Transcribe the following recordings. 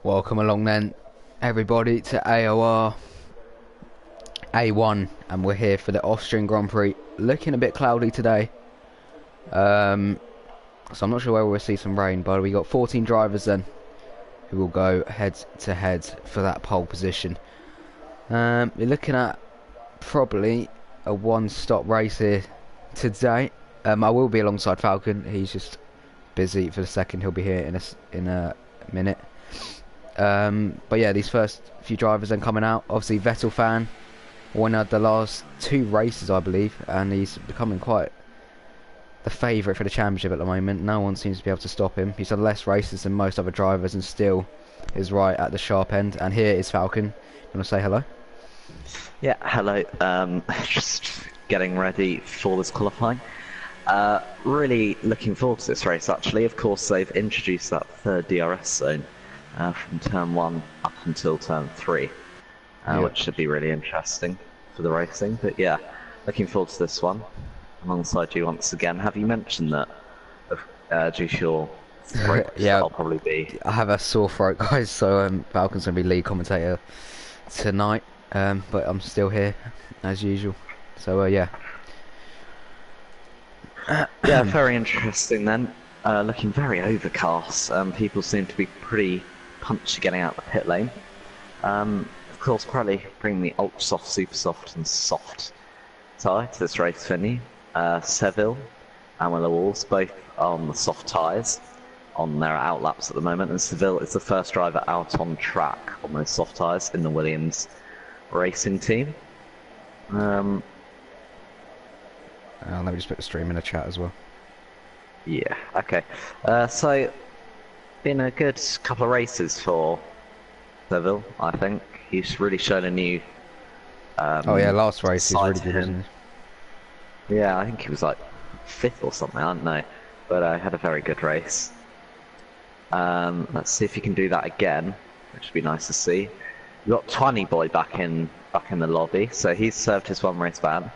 Welcome along then, everybody, to AOR A1, and we're here for the Austrian Grand Prix. Looking a bit cloudy today, so I'm not sure where we'll see some rain, but we got 14 drivers then who will go head to head for that pole position. We're looking at probably a one-stop race here today. I will be alongside Falcon. He's just busy for the second. He'll be here in a minute. But yeah, these first few drivers then coming out. Obviously, Vettel fan won the last two races, I believe, and he's becoming quite the favourite for the championship at the moment. No one seems to be able to stop him. He's had less races than most other drivers and still is right at the sharp end. And here is Falcon. You want to say hello? Yeah, hello. Just getting ready for this qualifying. Really looking forward to this race, actually. Of course, they've introduced that third DRS zone from turn 1 up until turn 3, which should be really interesting for the racing. But yeah, looking forward to this one alongside you once again. Have you mentioned that due to your throat? Yeah, I'll probably be. I have a sore throat, guys, so Falcon's going to be lead commentator tonight, but I'm still here as usual. So yeah. Yeah, very interesting then. Looking very overcast. People seem to be pretty punchy getting out the pit lane. Of course, probably bring the ultra soft, super soft, and soft tyre to this race venue. Seville and Willow Walls both on the soft tyres on their out laps at the moment, and Seville is the first driver out on track on those soft tyres in the Williams racing team. Let me just put the stream in the chat as well. Yeah, okay. So, been a good couple of races for Seville, I think. He's really shown a new oh yeah, last race he's really good, him. isn't he? Yeah, I think he was like 5th or something, I don't know. But I had a very good race. Let's see if he can do that again, which would be nice to see. We've got Twanny Boy back in the lobby, so he's served his one race ban.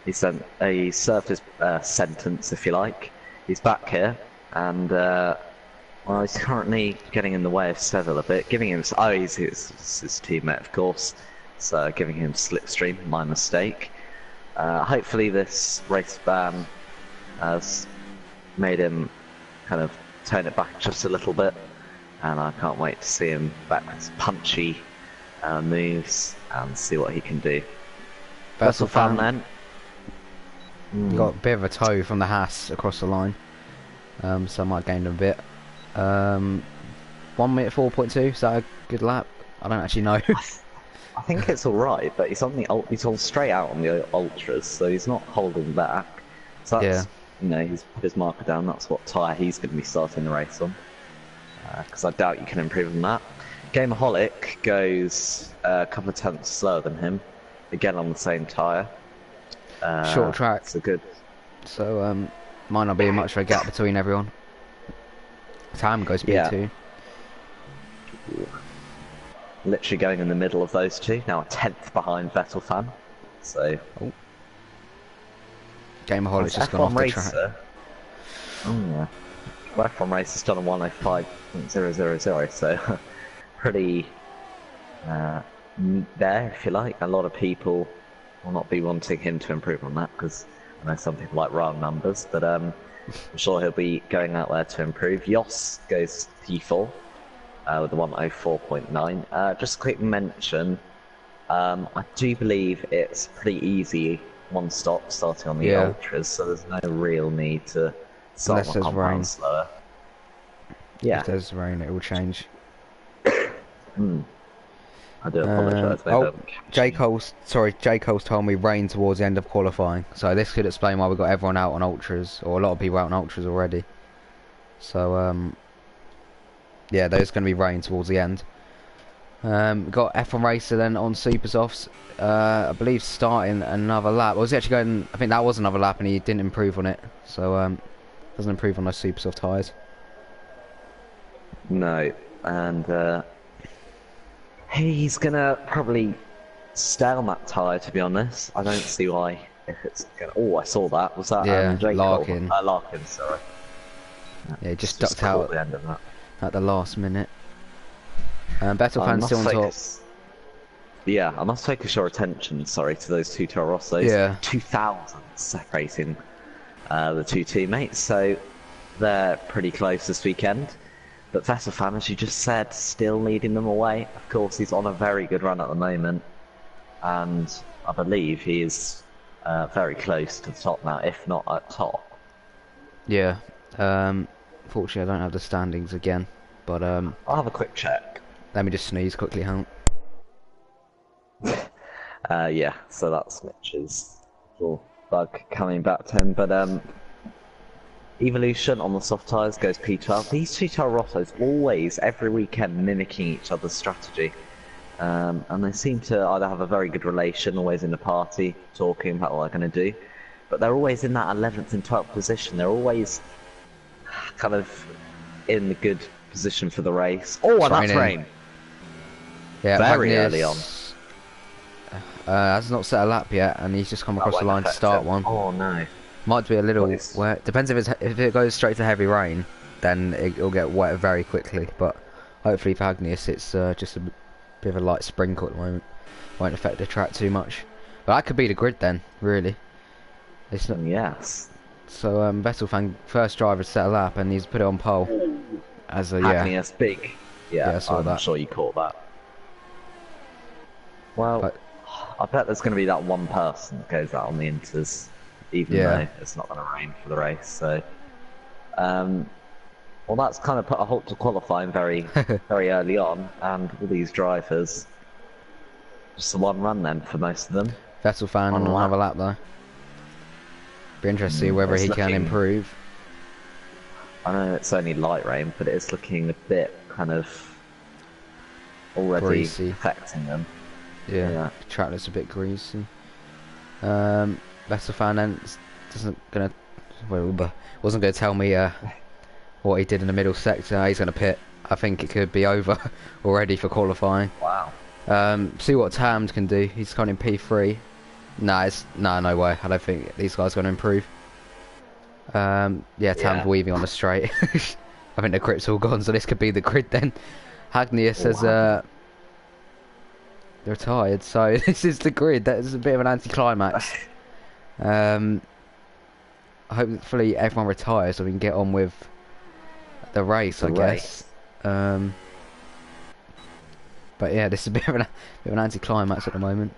He served his sentence, if you like. He's back here, and well, he's currently getting in the way of Seville a bit, giving him his teammate, of course, so giving him slipstream. My mistake. Hopefully, this race ban has made him kind of tone it back just a little bit, and I can't wait to see him back with his punchy moves and see what he can do. Vettel fan then. Got a bit of a toe from the Haas across the line, so I might gain a bit. 1 minute 4.2. Is that a good lap? I don't actually know. I think it's all right, but he's on straight out on the ultras, so he's not holding back. So that's, you know, he's put his marker down. That's what tyre he's going to be starting the race on, because I doubt you can improve on that. Gameaholic goes a couple of tenths slower than him, again on the same tyre. Short track. So good. So might not be much of a gap between everyone. Time goes P2. Literally going in the middle of those two. Now a 10th behind Vettel fan. So. Gameaholic's just gone off the track. Oh yeah. F1 race has done a 105.000, so pretty there, if you like. A lot of people will not be wanting him to improve on that, because I know some people like round numbers, but I'm sure he'll be going out there to improve. Jos goes P4 with the 104.9. Just a quick mention, I do believe it's pretty easy one stop starting on the ultras, so there's no real need to start unless there's rain slower. Yeah. If there's rain, it will change. I do apologise. J Cole's told me rain towards the end of qualifying, so this could explain why we got everyone out on ultras, or a lot of people out on ultras already. So yeah, there's going to be rain towards the end. Got F1 Racer then on super softs. I believe starting another lap. Was he actually going? I think that was another lap, and he didn't improve on it. So doesn't improve on those super soft tyres. No, and he's gonna probably stay on that tyre, to be honest. I don't see why. If it's gonna... Oh, I saw that. Was that Larkin? Larkin, sorry. Yeah, just ducked out at the end of that. at the last minute. Vettel I fans still must on top. focus. Yeah, I must focus your attention, sorry, to those two Toro Rossos. Yeah. 2,000 separating the two teammates, so they're pretty close this weekend. But Vettel fan, as you just said, still leading them away. Of course, he's on a very good run at the moment, and I believe he is very close to the top now, if not at top. Yeah. Fortunately, I don't have the standings again, but I'll have a quick check. let me just sneeze quickly, hang on. Yeah, so that's Mitch's little bug coming back to him. But Evolution on the soft tyres goes P12. These two Toro Rossos always, every weekend, mimicking each other's strategy. And they seem to either have a very good relation, always in the party, talking about what they're going to do. But they're always in that 11th and 12th position. They're always kind of in the good position for the race. Oh, and that's rain. Yeah, very early on. Has not set a lap yet, and he's just come across the line to start one. Oh no. Might be a little wet. Depends if it goes straight to heavy rain, then it'll get wet very quickly. But hopefully for Agnius, it's just a bit of a light sprinkle at the moment. Won't affect the track too much. But that could be the grid then, really. It's not. Yes. So Vettel fan first driver to set a lap, and he's put it on pole. As a Agnius big. Yeah, I saw I'm that. sure you caught that. Well, But, I bet there's going to be that one person that goes out on the inters, even though it's not going to rain for the race. So, well, that's kind of put a halt to qualifying very, very early on, and all these drivers, just the one run then for most of them. Vettel fan on another lap though. Be interested to see whether he can improve. I know it's only light rain, but it's looking a bit kind of already Greasy. affecting them. Yeah, the track looks a bit greasy. Vettel fan then wasn't gonna tell me what he did in the middle sector. He's gonna pit. I think it could be over already for qualifying. Wow. See what Tams can do. He's kind of in P3. No way. I don't think these guys are gonna improve. Yeah, Tams weaving on the straight. I think the grip's all gone, so this could be the grid then. Agnius says retired, so this is the grid. That is a bit of an anticlimax. Hopefully everyone retires so we can get on with the race, I guess. But yeah, this is a bit of an anticlimax at the moment.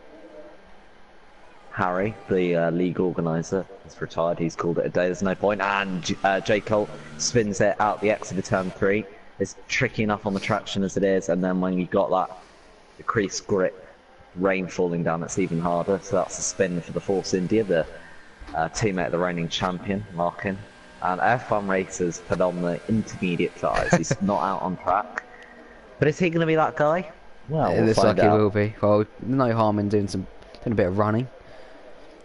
Harry, the league organiser, has retired. He's called it a day. There's no point. And J. Colt spins it out the exit of turn 3. It's tricky enough on the traction as it is, and then when you got that decreased grip, rain falling down, it's even harder. So that's a spin for the Force India, the teammate of the reigning champion, Larkin. And F1 racers put on the intermediate tyres. He's not out on track. But is he going to be that guy? Well, It looks like he will be. Well, no harm in doing a bit of running,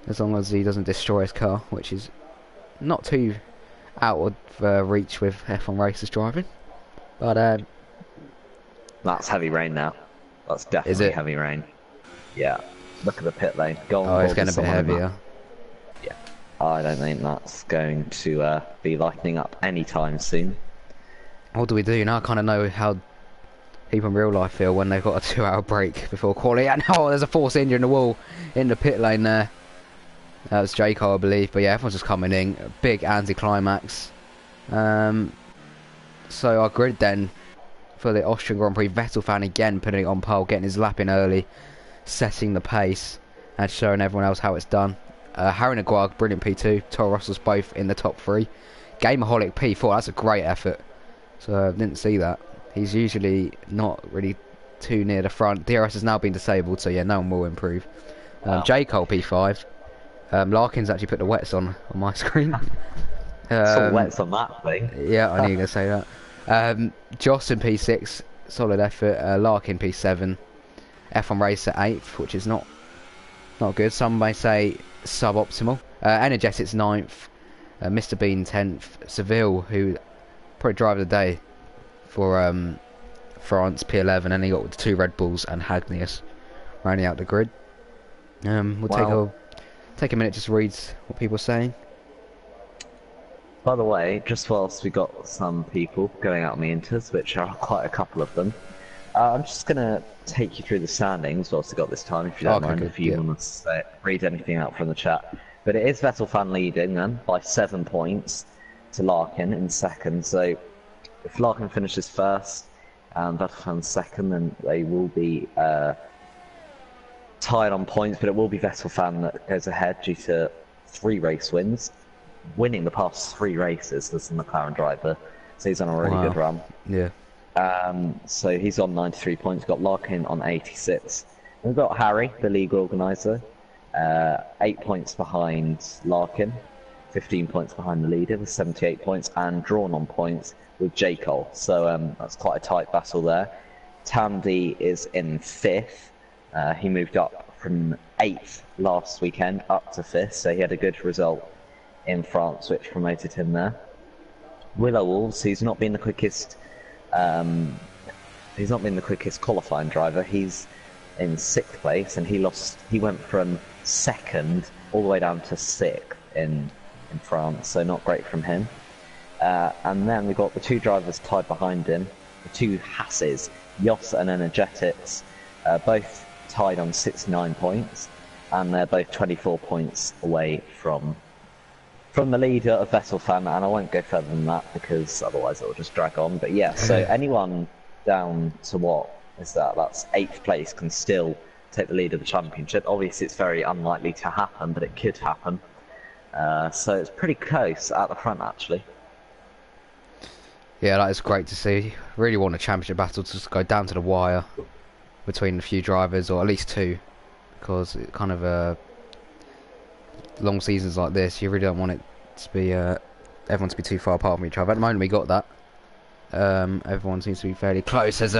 as long as he doesn't destroy his car, which is not too out of reach with F1 racers driving. But that's heavy rain now. That's definitely heavy rain. Yeah. Look at the pit lane. Oh, it's getting a bit heavier. Yeah. I don't think that's going to be lightening up anytime soon. What do we do now? I kind of know how people in real life feel when they've got a 2-hour break before quality. And oh, there's a Force India in the wall in the pit lane there. That was Jaco, I believe. But yeah, everyone's just coming in. Big anti-climax. So our grid then for the Austrian Grand Prix. Vettel fan again putting it on pole, getting his lap in early, setting the pace and showing everyone else how it's done. Harry Naguag, brilliant P2. Toro Rosso's both in the top 3. Gameaholic P4, that's a great effort. So I didn't see that. He's usually not really too near the front. DRS has now been disabled, so yeah, no one will improve. J. Cole P5. Larkin's actually put the wets on my screen. Some wets on that thing. Yeah, I knew you were going to say that. Joss in P6, solid effort. Larkin P7. F1 Racer 8th, which is not good. Some may say suboptimal. Energetics 9th. Mr. Bean 10th. Seville, who probably driver of the day for France, P11, and he got the 2 Red Bulls and Hagnius rounding out the grid. We'll take a minute just to read what people are saying. By the way, just whilst we got some people going out on the inters, which are quite a couple of them, I'm just gonna take you through the standings whilst I got this time, if you don't Okay, mind, good. if you Yeah. want to read anything out from the chat. But it is Vettel fan leading then by 7 points to Larkin in second. So if Larkin finishes first and Vettel fan second, then they will be tied on points. But it will be Vettel fan that goes ahead due to 3 race wins, winning the past 3 races as the McLaren driver. So he's on a really Wow. good run. Yeah. So he's on 93 points. We've got Larkin on 86. We've got Harry, the league organiser, 8 points behind Larkin, 15 points behind the leader with 78 points, and drawn on points with J. Cole. So that's quite a tight battle there. Tandy is in 5th. He moved up from 8th last weekend up to 5th, so he had a good result in France, which promoted him there. Willow Wolves, he's not been the quickest. He's not been the quickest qualifying driver. He's in 6th place, and he went from 2nd all the way down to 6th in France. So not great from him. And then we've got the 2 drivers tied behind him, the 2 Hasses, Yoss and Energetics, both tied on 69 points, and they're both 24 points away from the leader of Vettel fan, and I won't go further than that because otherwise it will just drag on. But yeah, so anyone down to what is that? That's 8th place can still take the lead of the championship. Obviously, it's very unlikely to happen, but it could happen. So it's pretty close at the front, actually. Yeah, that is great to see. Really want a championship battle to just go down to the wire between a few drivers, or at least 2, because it kind of long seasons like this, you really don't want it to be everyone to be too far apart from each other. At the moment, we got that. Everyone seems to be fairly close. As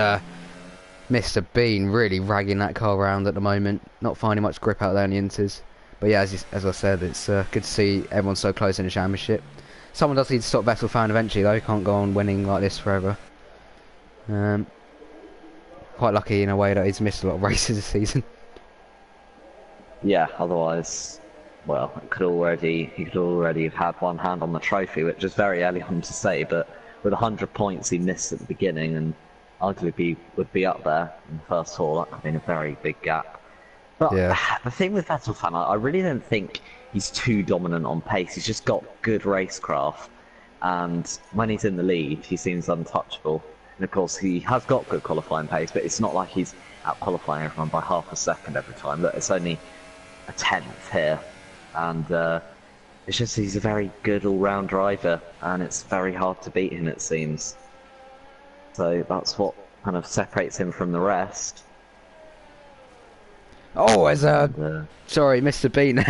Mr. Bean really ragging that car around at the moment, not finding much grip out there in the inters. But yeah, as I said, it's good to see everyone so close in the championship. Someone does need to stop Vettel fan eventually, though. He can't go on winning like this forever. Quite lucky in a way that he's missed a lot of races this season. Yeah, otherwise, well, he could already have had one hand on the trophy, which is very early on to say, but with 100 points he missed at the beginning and arguably would be up there in the first haul, that could have been a very big gap. But Yeah. the thing with Vettel fan, I really don't think he's too dominant on pace. He's just got good racecraft, and when he's in the lead, he seems untouchable. And of course, he has got good qualifying pace, but it's not like he's out qualifying everyone by half a second every time. Look, it's only a 10th here, and it's just he's a very good all-round driver, and it's very hard to beat him, it seems. So that's what kind of separates him from the rest. Oh, And, sorry, Mr. Bean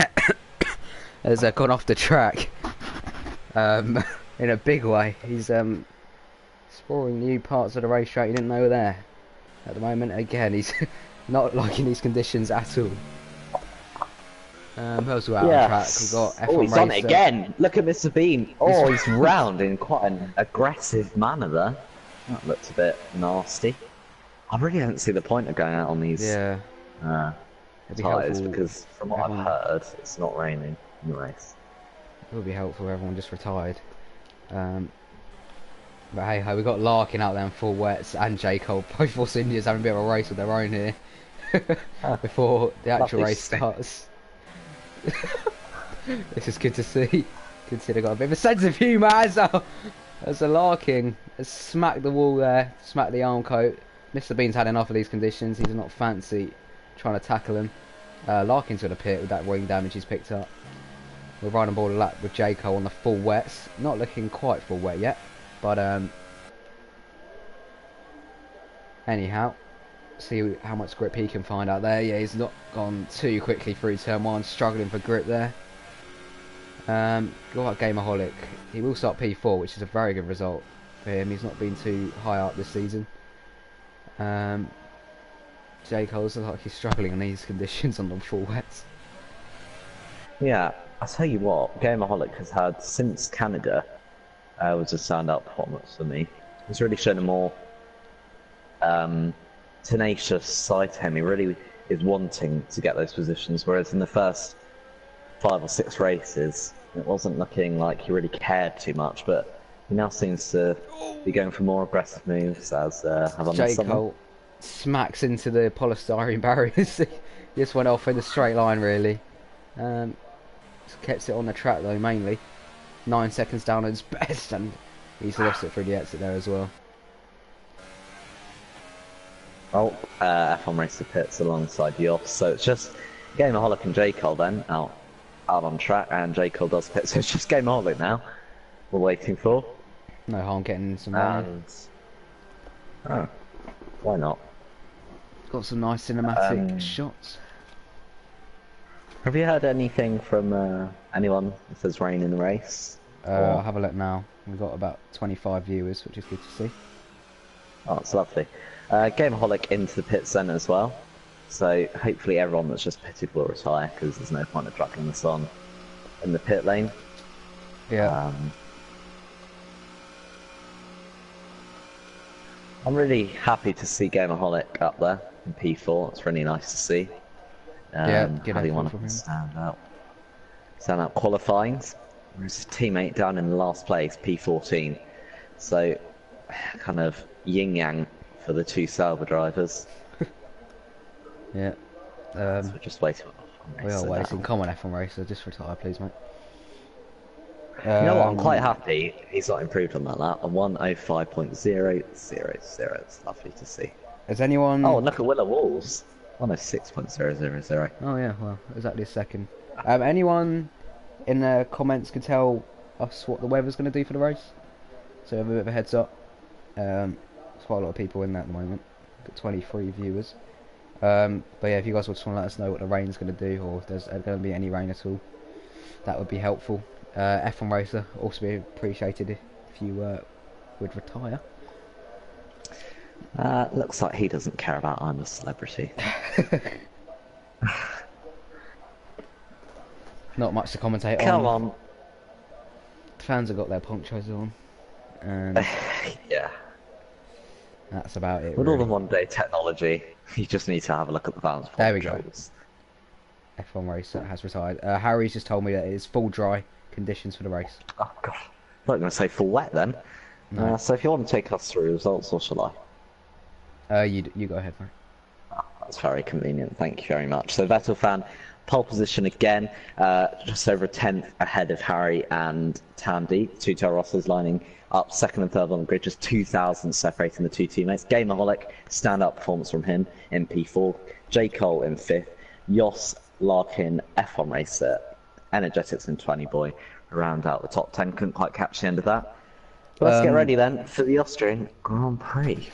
has gone off the track in a big way. He's exploring new parts of the racetrack he didn't know were there. At the moment, again, he's not liking these conditions at all. Who else we got out on track? We've got F1 oh, he's on it racer. again. Look at Mr. Bean. Oh, he's round in quite an aggressive manner there. That looks a bit nasty. I really don't see the point of going out on these Yeah. It'd be tyres helpful because, from what everyone- I've heard, it's not raining in the race. It would be helpful if everyone just retired. But hey ho, we got Larkin out there in full wets and J. Cole, both Force Indians having a bit of a race of their own here before the actual Lovely race stick. starts. This is good to see. Good to see they got a bit of a sense of humour as a Larkin has smacked the wall there, smacked the arm coat. Mr. Bean's had enough of these conditions. He's not fancy trying to tackle him. Larkin's going to pit with that wing damage he's picked up. We're riding aboard a lap with J. Cole on the full wets. Not looking quite full wet yet, but anyhow, see how much grip he can find out there. Yeah, he's not gone too quickly through turn 1, struggling for grip there. Got like Gameaholic. He will start P4, which is a very good result for him. He's not been too high up this season. J. Cole's like he's struggling in these conditions on the full wets. Yeah, I'll tell you what, Gameaholic has had, since Canada, was a standout performance for me. He's really shown a more tenacious side to him. He really is wanting to get those positions, whereas in the first 5 or 6 races, it wasn't looking like he really cared too much, but he now seems to be going for more aggressive moves as have I J. missed something? Cole smacks into the polystyrene barriers. He just went off in a straight line, really. Just kept it on the track though, mainly. 9 seconds down at his best, and he's lost it through the exit there as well. Oh, F1 Racer pits alongside Yoff, so it's just Gameaholic and J. Cole then out on track, and J. Cole does pit, so it's just Gameaholic now. We're waiting for. No harm getting some rain. Oh, why not? Got some nice cinematic shots. Have you heard anything from anyone if there's rain in the race? I'll have a look now. We've got about 25 viewers, which is good to see. Oh, it's lovely. Gameaholic into the pit centre as well. So hopefully everyone that's just pitted will retire, because there's no point of dragging this on in the pit lane. Yeah. I'm really happy to see Gameaholic up there in P4. It's really nice to see. Yeah, good having one effort from him. Stand out qualifying. Whereas his teammate down in the last place, P14. So, kind of yin-yang for the two Sauber drivers. Yeah. So we're just waiting. We are waiting. Come on, F1 Racer, just retire, please, mate. You know what? I'm quite happy he's not improved on that lap. A 105.000. It's lovely to see. Has anyone? Oh, look at Willow Walls. 106.000. Oh yeah, well, exactly a second. Anyone in the comments can tell us what the weather's going to do for the race, so we have a bit of a heads up. There's quite a lot of people in there at the moment. Got 23 viewers. But yeah, if you guys would just want to let us know what the rain's going to do, or if there's going to be any rain at all, that would be helpful. F1 Racer also be appreciated if you would retire. Looks like he doesn't care about I'm a celebrity. Not much to commentate on. Come on. Fans have got their ponchos on, and yeah, that's about it. With really. all the modern day technology, you just need to have a look at the fans' ponchos. There we go. F1 Racer has retired. Harry's just told me that it is full dry conditions for the race. Oh god, I'm not going to say full wet then. No. So if you want to take us through results, or shall I? You go ahead, mate. Oh, that's very convenient, thank you very much. So Vettel fan, pole position again, just over a tenth ahead of Harry and Tandy. Two Toro Rossos lining up second and third on the grid, just 2,000 separating the two teammates. Gameaholic, stand-up performance from him in P4. J. Cole in 5th. Jos, Larkin, F1 Racer, Energetics and 20 Boy round out the top 10. Couldn't quite catch the end of that. But let's get ready then for the Austrian Grand Prix.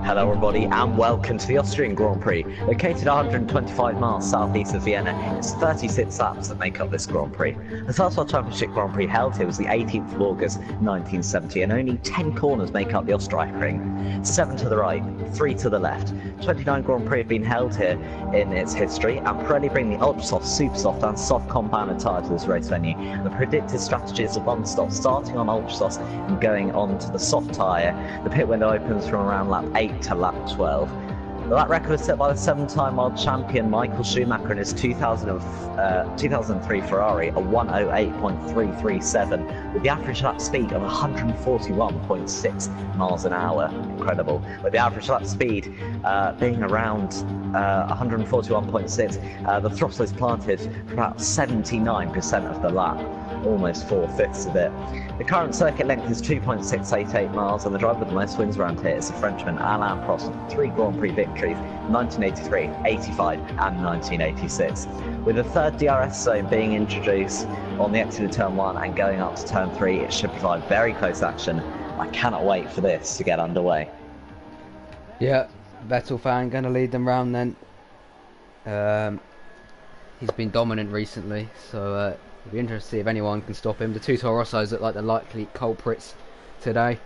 Hello everybody and welcome to the Austrian Grand Prix. Located 125 miles southeast of Vienna, it's 36 laps that make up this Grand Prix. The first World Championship Grand Prix held here was the 18th of August 1970 and only 10 corners make up the Österreichring. 7 to the right, 3 to the left. 29 Grand Prix have been held here in its history and Pirelli bring the ultra soft, super soft and soft compounded tyre to this race venue. The predicted strategy is a one stop, starting on ultra soft and going on to the soft tyre. The pit window opens from around lap 8 to lap 12. That record was set by the 7-time world champion Michael Schumacher in his 2003 Ferrari, a 108.337, with the average lap speed of 141.6 miles an hour. Incredible. With the average lap speed being around 141.6, the throttle is planted for about 79% of the lap, almost 4/5 of it. The current circuit length is 2.688 miles, and the driver with the most wins around here is the Frenchman Alain Prost, with 3 Grand Prix victories: 1983, 85, and 1986. With the third DRS zone being introduced on the exit of turn 1 and going up to turn 3, it should provide very close action. I cannot wait for this to get underway. Yeah, Vettel fan going to lead them round then. Um, he's been dominant recently, so it'll be interesting to see if anyone can stop him. The two Toro Rossos look like the likely culprits today.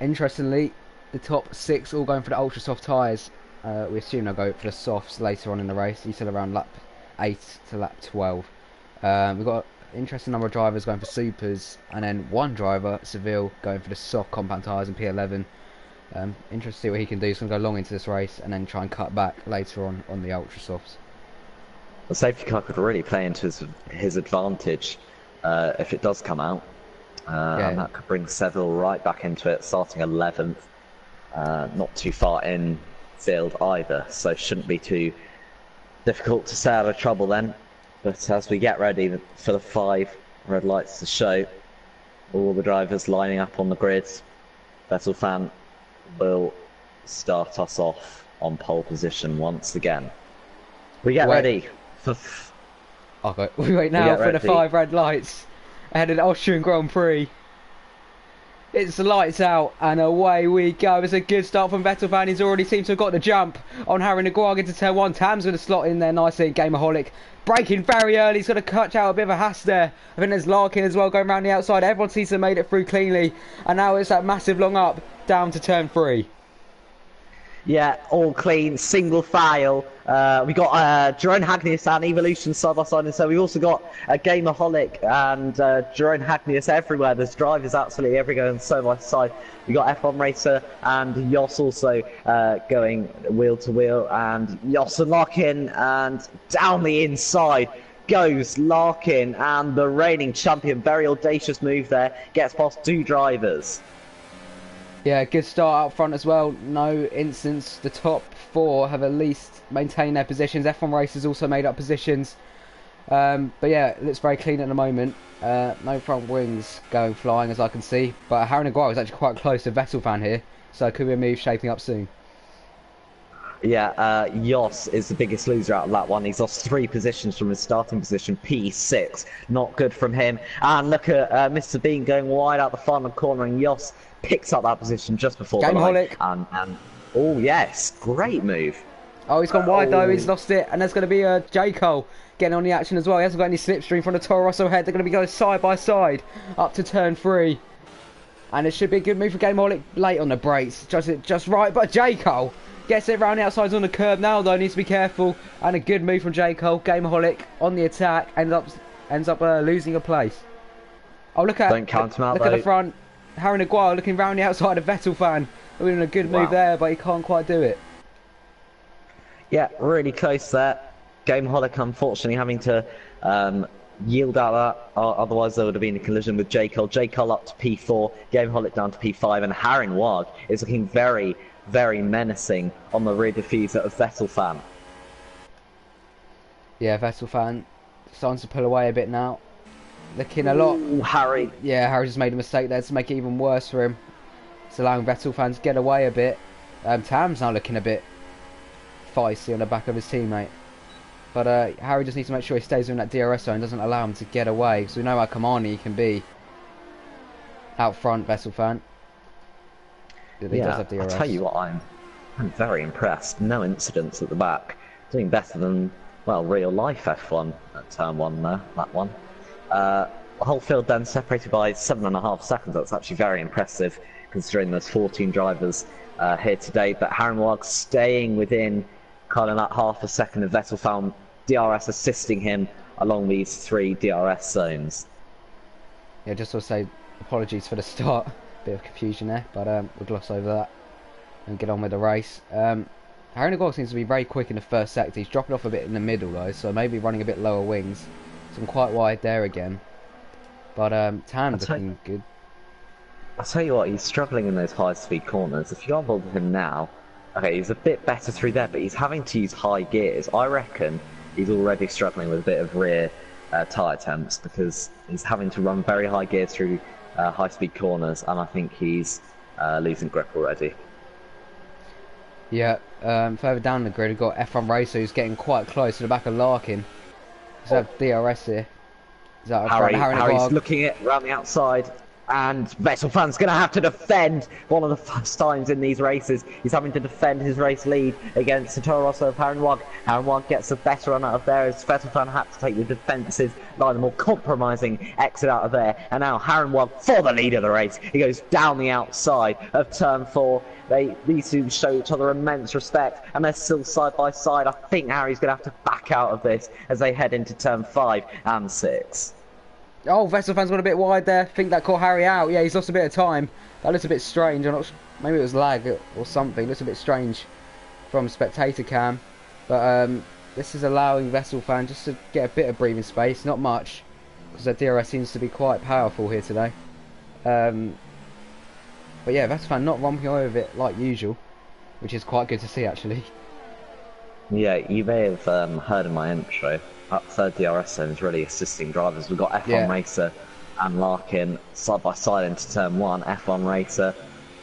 Interestingly, the top 6 all going for the ultra soft tyres. We assume they'll go for the softs later on in the race. He's still around lap 8 to lap 12. We've got an interesting number of drivers going for supers, and then one driver, Seville, going for the soft compound tyres in P11. Interesting to see what he can do. He's going to go long into this race and then try and cut back later on the ultra softs. The safety car could really play into his advantage if it does come out. Yeah. And that could bring Seville right back into it, starting 11th. Not too far in field either, so shouldn't be too difficult to stay out of trouble then. But as we get ready for the 5 red lights to show, all the drivers lining up on the grid, Vettel fan will start us off on pole position once again. We get ready for... Okay, we wait now for the 5 red lights ahead of the Austrian Grand Prix. It's the lights out and away we go. It's a good start from Vettel fan. He's already seems to have got the jump on Harry Naguag into turn 1. Tam's going to slot in there nicely. Gameaholic braking very early. He's going to cut out a bit of a hass there. I think there's Larkin as well going around the outside. Everyone seems to have made it through cleanly. And now it's that massive long up down to turn 3. Yeah, all clean, single file. We got Jerome Hagnius and Evolution side by side, and so we've also got Gameaholic and Jerome Hagnius everywhere. There's drivers absolutely everywhere, and side by side. We got F1 Racer and Jos also going wheel to wheel, and Jos and Larkin, and down the inside goes Larkin, and the reigning champion. Very audacious move there. Gets past 2 drivers. Yeah, good start out front as well. No incidents. The top 4 have at least maintained their positions. F1 Racers also made up positions. But yeah, it looks very clean at the moment. No front wings going flying as I can see. But Harry Naguar was actually quite close to Vettel fan here. So it could be a move shaping up soon. Yeah, Jos is the biggest loser out of that one. He's lost 3 positions from his starting position, P6. Not good from him. And look at Mr. Bean going wide out the final corner, and Jos picks up that position just before the line. And oh yes, great move. Oh, he's gone wide though. He's lost it, and there's going to be J. Cole getting on the action as well. He hasn't got any slipstream from the Toro Rosso head. They're going to be going side by side up to turn 3, and it should be a good move for Gameaholic late on the brakes, just right. But J. Cole gets it round the outsides on the curb now though. Needs to be careful, and a good move from J. Cole. Gameaholic on the attack ends up losing a place. Oh, look at the front. Harry Naguar looking round the outside of Vettel fan. Doing a good move there, but he can't quite do it. Yeah, really close there. Gameaholic unfortunately having to yield out that, otherwise there would have been a collision with J. Cole. J. Cole up to P4, Gameaholic down to P5, and Harry Naguar is looking very, very menacing on the rear diffuser of Vettel fan. Yeah, Vettel fan starting to pull away a bit now. Looking a lot. Ooh, Harry. Yeah, Harry just made a mistake there to make it even worse for him. It's allowing Vettel fans to get away a bit. Tam's now looking a bit feisty on the back of his teammate. But Harry just needs to make sure he stays in that DRS zone and doesn't allow him to get away. So we know how commanding he can be out front, Vettel fan. He does have DRS. I'll tell you what, I'm very impressed. No incidents at the back. Doing better than, well, real life F1 at turn 1 there, that one. The whole field then separated by 7.5 seconds. That's actually very impressive considering there's 14 drivers here today. But Harry Naguar staying within kind of that half a second of Vettel found DRS assisting him along these 3 DRS zones. Yeah, just to say apologies for the start. Bit of confusion there, but we'll gloss over that and get on with the race. Harry Naguar seems to be very quick in the first sector. He's dropping off a bit in the middle though, so maybe running a bit lower wings. So I'm quite wide there again. But Tam's looking good. I'll tell you what, he's struggling in those high-speed corners. If you go on board with him now, okay, he's a bit better through there, but he's having to use high gears. I reckon he's already struggling with a bit of rear tyre temps because he's having to run very high gears through high-speed corners, and I think he's losing grip already. Yeah, further down the grid we've got F1 Racer who's getting quite close to the back of Larkin. He's have DRS here. Is that Harry's looking it around the outside. And Vettelfan's going to have to defend one of the first times in these races. He's having to defend his race lead against the Toro Rosso of Harenwag. Harenwag gets a better run out of there as Vettelfan had to take the defensive, like the more compromising exit out of there. And now Harenwag for the lead of the race. He goes down the outside of turn 4. These two show each other immense respect, and they're still side by side. I think Harry's going to have to back out of this as they head into turn 5 and 6. Oh, Vettelfan's gone a bit wide there. I think that caught Harry out. Yeah, he's lost a bit of time. That looks a bit strange. I'm not maybe it was lag or something. It looks a bit strange from spectator cam. But this is allowing Vettelfan just to get a bit of breathing space. Not much, because their DRS seems to be quite powerful here today. But yeah, Vettelfan not romping over it like usual, which is quite good to see actually. Yeah, you may have heard in my intro. That third DRS zone is really assisting drivers. We've got F1 Racer and Larkin side by side into turn 1. F1 Racer,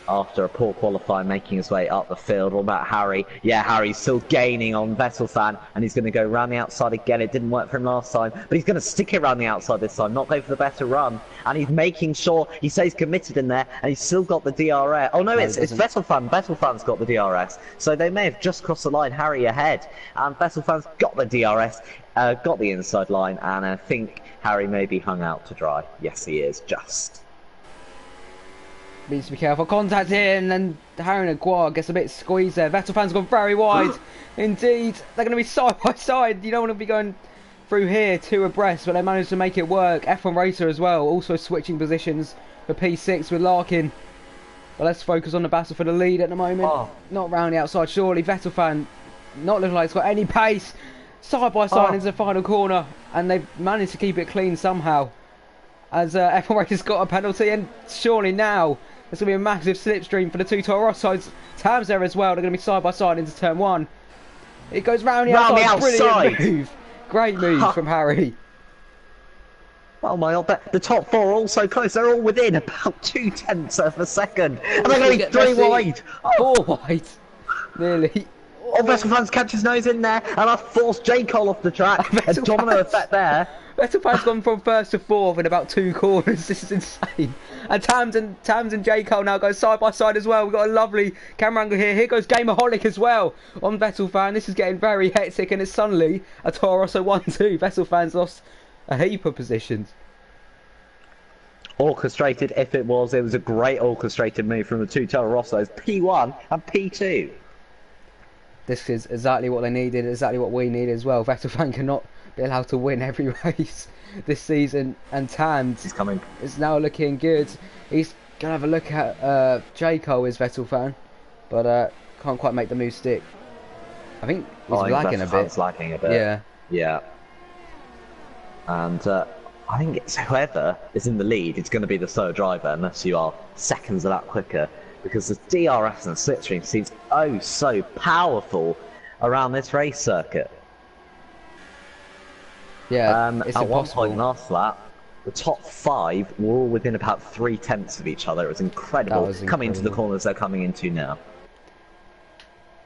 after a poor qualifying, making his way up the field. What about Harry? Yeah, Harry's still gaining on Vettelfan, and he's going to go round the outside again. It didn't work for him last time, but he's going to stick it around the outside this time, not go for the better run. And he's making sure he stays committed in there, and he's still got the DRS. Oh no, it's Vettelfan. Vettelfan's got the DRS. So they may have just crossed the line, Harry ahead, and Vettelfan's got the DRS. Got the inside line, and I think Harry may be hung out to dry. Yes, he is, just. Needs to be careful. Contact here, and then Harry and Aguirre gets a bit squeezed there. Vettelfan's gone very wide. Indeed, they're going to be side by side. You don't want to be going through here two abreast, but they managed to make it work. F1 Racer as well, also switching positions for P6 with Larkin. But let's focus on the battle for the lead at the moment. Not round the outside, surely. Vettelfan not looking like it's got any pace. Side by side into the final corner, and they've managed to keep it clean somehow. As F1 Racer's got a penalty, and surely now there's going to be a massive slipstream for the two Toro Rossos. Tam's there as well. They're going to be side by side into turn 1. It goes round the outside. Brilliant move. Great move from Harry. Oh my god, the top 4 are all so close. They're all within about 0.2 of a second. And they're going 3 wide. 4 wide. Nearly. Oh, Vettelfan's kept his nose in there, and I've forced J. Cole off the track. A domino effect there. Vettelfan's gone from 1st to 4th in about 2 corners. This is insane. And Tams and J. Cole now go side by side as well. We've got a lovely camera angle here. Here goes Gamerholic as well on Vettelfan. This is getting very hectic, and it's suddenly a Toro Rosso 1-2. Vettelfan's lost a heap of positions. Orchestrated, if it was a great orchestrated move from the two Toro Rossos, P1 and P2. This is exactly what they needed, exactly what we need as well. Vettelfan cannot be allowed to win every race this season, and Tams is now looking good. He's going to have a look at J. Cole is Vettelfan, but can't quite make the move stick. I think he's lagging a bit. Lagging a bit. Yeah. Yeah. And I think it's whoever is in the lead is going to be the solo driver, unless you are seconds of that quicker. Because the DRS and the slipstream seems oh so powerful around this race circuit. Yeah, it's at impossible. one point last lap, the top 5 were all within about 0.3 of each other. It was incredible. Coming into the corners they're coming into now.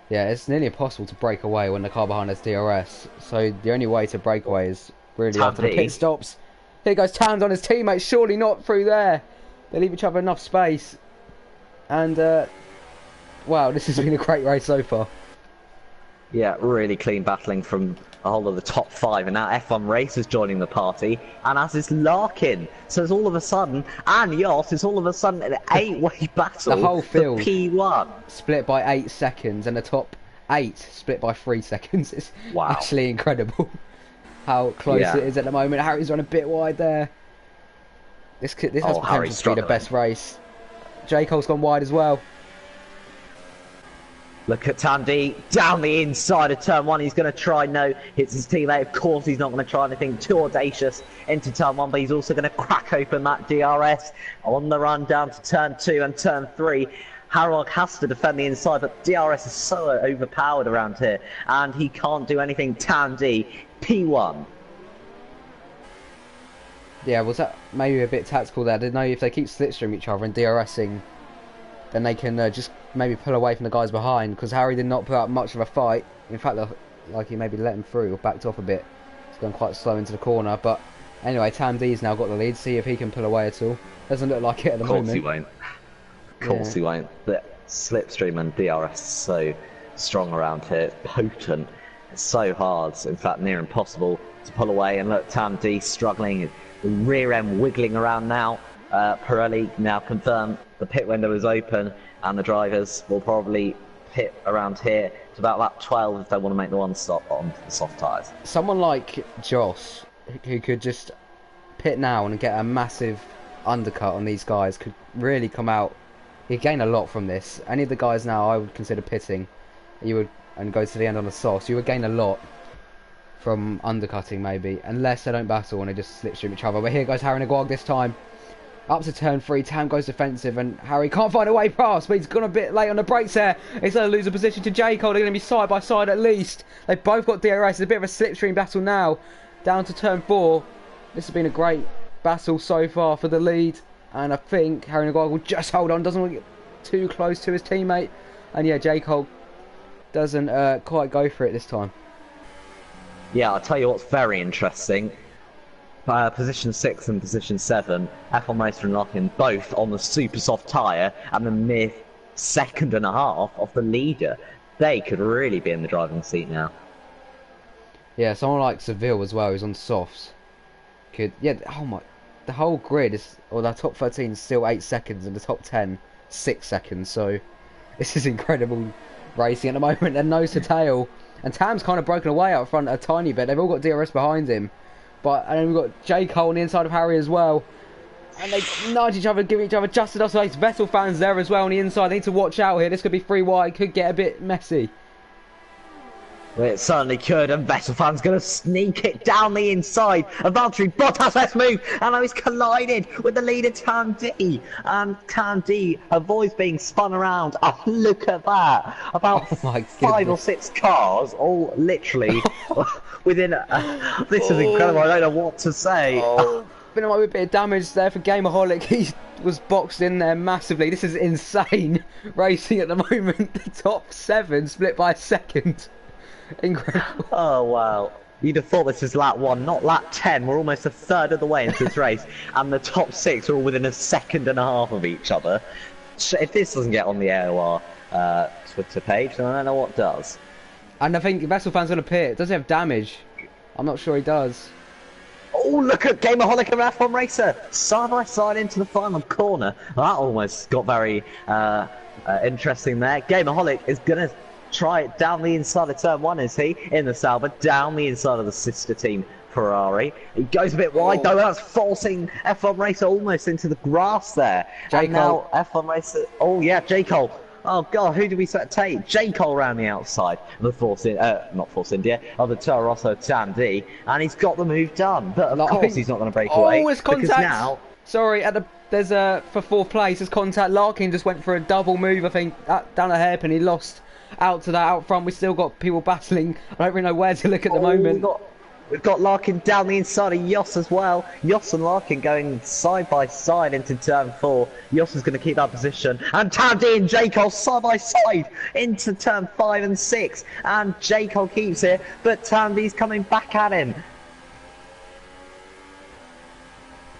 Yeah, it's nearly impossible to break away when the car behind has DRS. So the only way to break away is really after the pit stops. Here goes Towns on his teammate, surely not through there. They leave each other enough space. And, wow, this has been a great race so far. Yeah, really clean battling from the whole of the top 5. And now F1 Racers joining the party. And as is Larkin. So it's all of a sudden, and Yoss, it's all of a sudden an 8-way battle. The whole field. P1. Split by 8 seconds, and the top 8 split by 3 seconds. It's actually incredible how close it is at the moment. Harry's run a bit wide there. This has potential to be the best race. J. Cole's gone wide as well. Look at Tandy down the inside of turn 1. He's going to try, no, hits his teammate. Of course, he's not going to try anything too audacious into turn 1, but he's also going to crack open that DRS on the run down to turn 2 and turn 3. Harrog has to defend the inside, but DRS is so overpowered around here, and he can't do anything. Tandy, P1. Yeah, was that maybe a bit tactical there? I didn't know if they keep slipstream each other and DRSing, then they can just maybe pull away from the guys behind, because Harry did not put up much of a fight. In fact, like he maybe let him through or backed off a bit. He's gone quite slow into the corner, but Anyway, Tam D's now got the lead. See if he can pull away at all. Doesn't look like it at the Of course he moment. won't. Of course he won't. The slipstream and DRS is so strong around here. It's potent. It's so hard. In fact, near impossible to pull away. And look, Tam D struggling. The rear end wiggling around now. Pirelli now confirmed the pit window is open, and the drivers will probably pit around here to about lap 12 if they want to make the one stop on the soft tyres. Someone like Joss, who could just pit now and get a massive undercut on these guys, could really come out. He'd gain a lot from this. Any of the guys now I would consider pitting, and go to the end on the softs. You would gain a lot from undercutting maybe, unless they don't battle and they just slipstream each other. But here goes Harry Naguag this time. Up to turn 3, Tam goes defensive and Harry can't find a way past, but he's gone a bit late on the brakes there. He's going to lose a position to J. Cole. They're going to be side by side at least. They've both got DRS. It's a bit of a slipstream battle now. Down to turn 4. This has been a great battle so far for the lead. And I think Harry Naguag will just hold on. Doesn't want to get too close to his teammate. And yeah, J. Cole doesn't quite go for it this time. Yeah, I'll tell you what's very interesting. Position 6 and position 7, F1 Racer and Larkin both on the super soft tyre and the mere second and a half of the leader. They could really be in the driving seat now. Yeah, someone like Seville as well, who's on softs. Could, yeah, oh my, the whole grid is, or the top 13 is still 8 seconds and the top 10, 6 seconds. So this is incredible racing at the moment. They're nose to tail. And Tam's kind of broken away out front a tiny bit. They've all got DRS behind him. And then we've got J. Cole on the inside of Harry as well. And they nudge each other, give each other just enough space. Vettel fans there as well on the inside. They need to watch out here. This could be 3 wide. Could get a bit messy. Well, it certainly could, and Vettel fans going to sneak it down the inside. And Valtteri Bottas, let's move. And now he's collided with the leader, Tam D. And Tam D avoids being spun around. Oh, look at that. About 5 or 6 cars, all literally within... this is incredible. I don't know what to say. Been a bit of damage there for Gamerholic. He was boxed in there massively. This is insane racing at the moment. The top 7 split by a second. Incredible. Oh wow. You'd have thought this is lap 1, not lap 10. We're almost a third of the way into this race, and the top 6 are all within a second and a half of each other. If this doesn't get on the AOR Twitter page, then I don't know what does. And I think Vettel fans going to pit. Does he have damage? I'm not sure he does. Oh, look at Gamerholic and F1 Racer side by side into the final corner. Well, that almost got very interesting there. Gamerholic is going to try it down the inside of turn 1, is he? In the Sauber, down the inside of the sister team Ferrari. He goes a bit wide though, that's forcing F1 Racer almost into the grass there. J. And Cole. now F1 Racer, oh yeah, J. Cole. Oh god, who do we take? J. Cole around the outside of the not Force India, of the Toro Rosso Tam D, and he's got the move done. But of course he's not going to break away. Oh, it's contact! Because now... Sorry, there's for 4th place, there's contact. Larkin just went for a double move, I think, down a hairpin. He lost out to that out front. We still got people battling. I don't really know where to look at the moment. We've got Larkin down the inside of Yoss as well. Yoss and Larkin going side by side into turn 4. Yoss is going to keep that position. And Tam D and J. Cole side by side into turn 5 and 6. And J. Cole keeps it, but Tam D's coming back at him.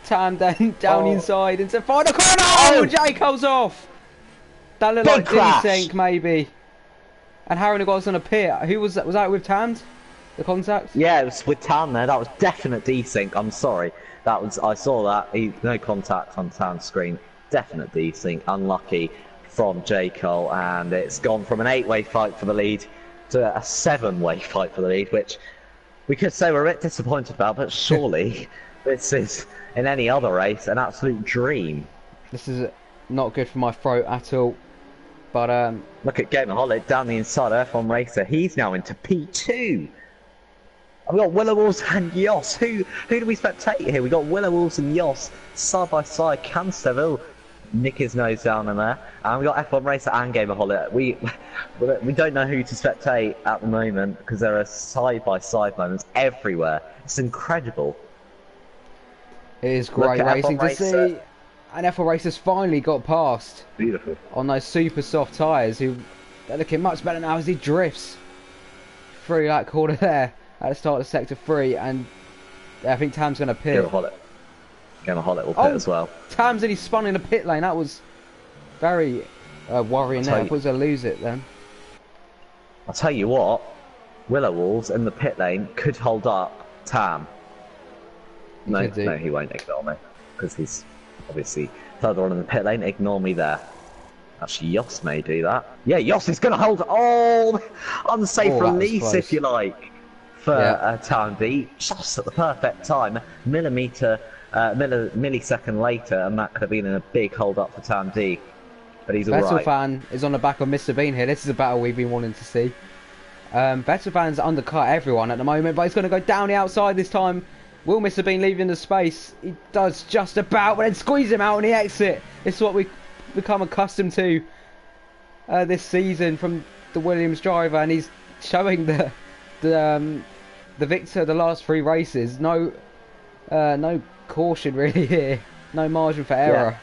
Tam down the inside into final corner. Oh, J. Cole's off. That looked like desync maybe. And Harry Naguag's on a pit. Who was that? Was that with Tam? The contact? Yeah, it was with Tam there. That was definite desync. I'm sorry. I saw that. No contact on Tam's screen. Definite desync. Unlucky from J. Cole. And it's gone from an 8-way fight for the lead to a 7-way fight for the lead, which we could say we're a bit disappointed about, but surely this is, in any other race, an absolute dream. This is not good for my throat at all. But look at Gamerholic down the inside of F1 Racer. He's now into P2. We've got Willowalls and Yoss. Who do we spectate here? We've got Willowalls and Yoss side by side. Can Seville nick his nose down in there? And we've got F1 Racer and Gamerholic. We don't know who to spectate at the moment because there are side by side moments everywhere. It's incredible. It is great racing to see. And F1 Racers finally got past. Beautiful. On those super soft tyres. They're looking much better now as he drifts through that corner there at the start of sector 3. And I think Tam's going to pit. Gemma Hollett will pit as well. Tam's only spun in the pit lane. That was very worrying there. I thought he was going to lose it then. I'll tell you what, Willow Wolves in the pit lane could hold up Tam. No, he won't ignore me, because he's obviously further on in the pit lane. Ignore me there. Actually, Yoss may do that. Yeah, Yoss is going to hold. Oh, unsafe release, if you like, for Tam D. Just at the perfect time, millisecond later, and that could have been a big hold up for Tam D. But he's all right. Fan is on the back of Mr. Bean here. This is a battle we've been wanting to see. Fan's undercut everyone at the moment, but he's going to go down the outside this time. Will Mr. Bean leave in the space? He does just about, but then squeeze him out on the exit. This is what we've become accustomed to this season from the Williams driver, and he's showing the victor of the last 3 races. No caution really here. No margin for error. Yeah.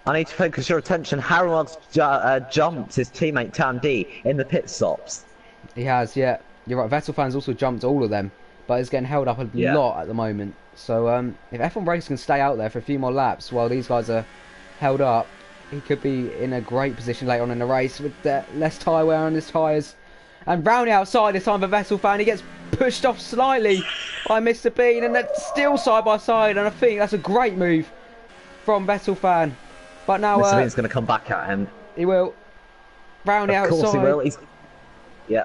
I need to focus your attention. Harrow's jumped his teammate Tam D in the pit stops. He has, yeah. You're right. Vettel fans also jumped all of them, but it's getting held up a lot at the moment. So if F1 Racing can stay out there for a few more laps while these guys are held up, he could be in a great position later on in the race with less tyre wear on his tyres. And round the outside this time for Vettel fan, he gets pushed off slightly by Mr. Bean, and that's still side by side, and I think that's a great move from Vettel fan. But now Mr. Bean's going to come back at him. He will. Round the outside. Of course he will.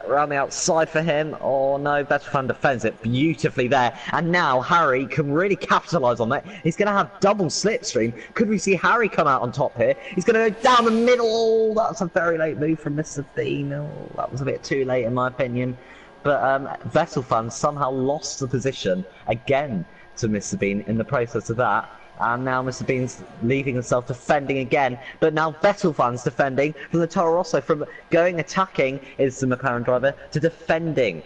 Round the outside for him. Oh no, Vettel fan defends it beautifully there. And now Harry can really capitalise on that. He's going to have double slipstream. Could we see Harry come out on top here? He's going to go down the middle. Oh, that's a very late move from Mr. Bean. Oh, that was a bit too late in my opinion. But Vettel fan somehow lost the position again to Mr. Bean in the process of that. And now Mr. Bean's leaving himself defending again. But now Vettel fans defending from the Toro Rosso, from attacking is the McLaren driver, to defending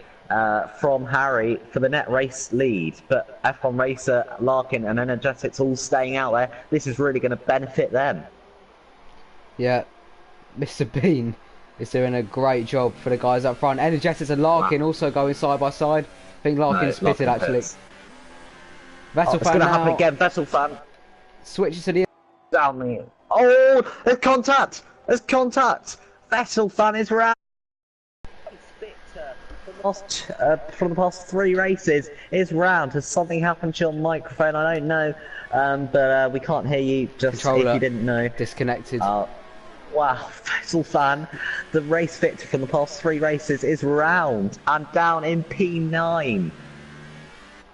from Harry for the net race lead. But F1 Racer, Larkin and Energetics all staying out there. This is really going to benefit them. Yeah, Mr. Bean is doing a great job for the guys up front. Energetics and Larkin also going side by side. I think Larkin's pitted actually. Vettel it's going to happen again. Vettel fan switches to the down the. Oh, there's contact. There's contact. Vettel fan is round. Victor from the past 3 races is round. Has something happened to your microphone? I don't know, but we can't hear you. Just controller if you didn't know, disconnected. Wow, Vettel fan, the race victor from the past 3 races is round and down in P9.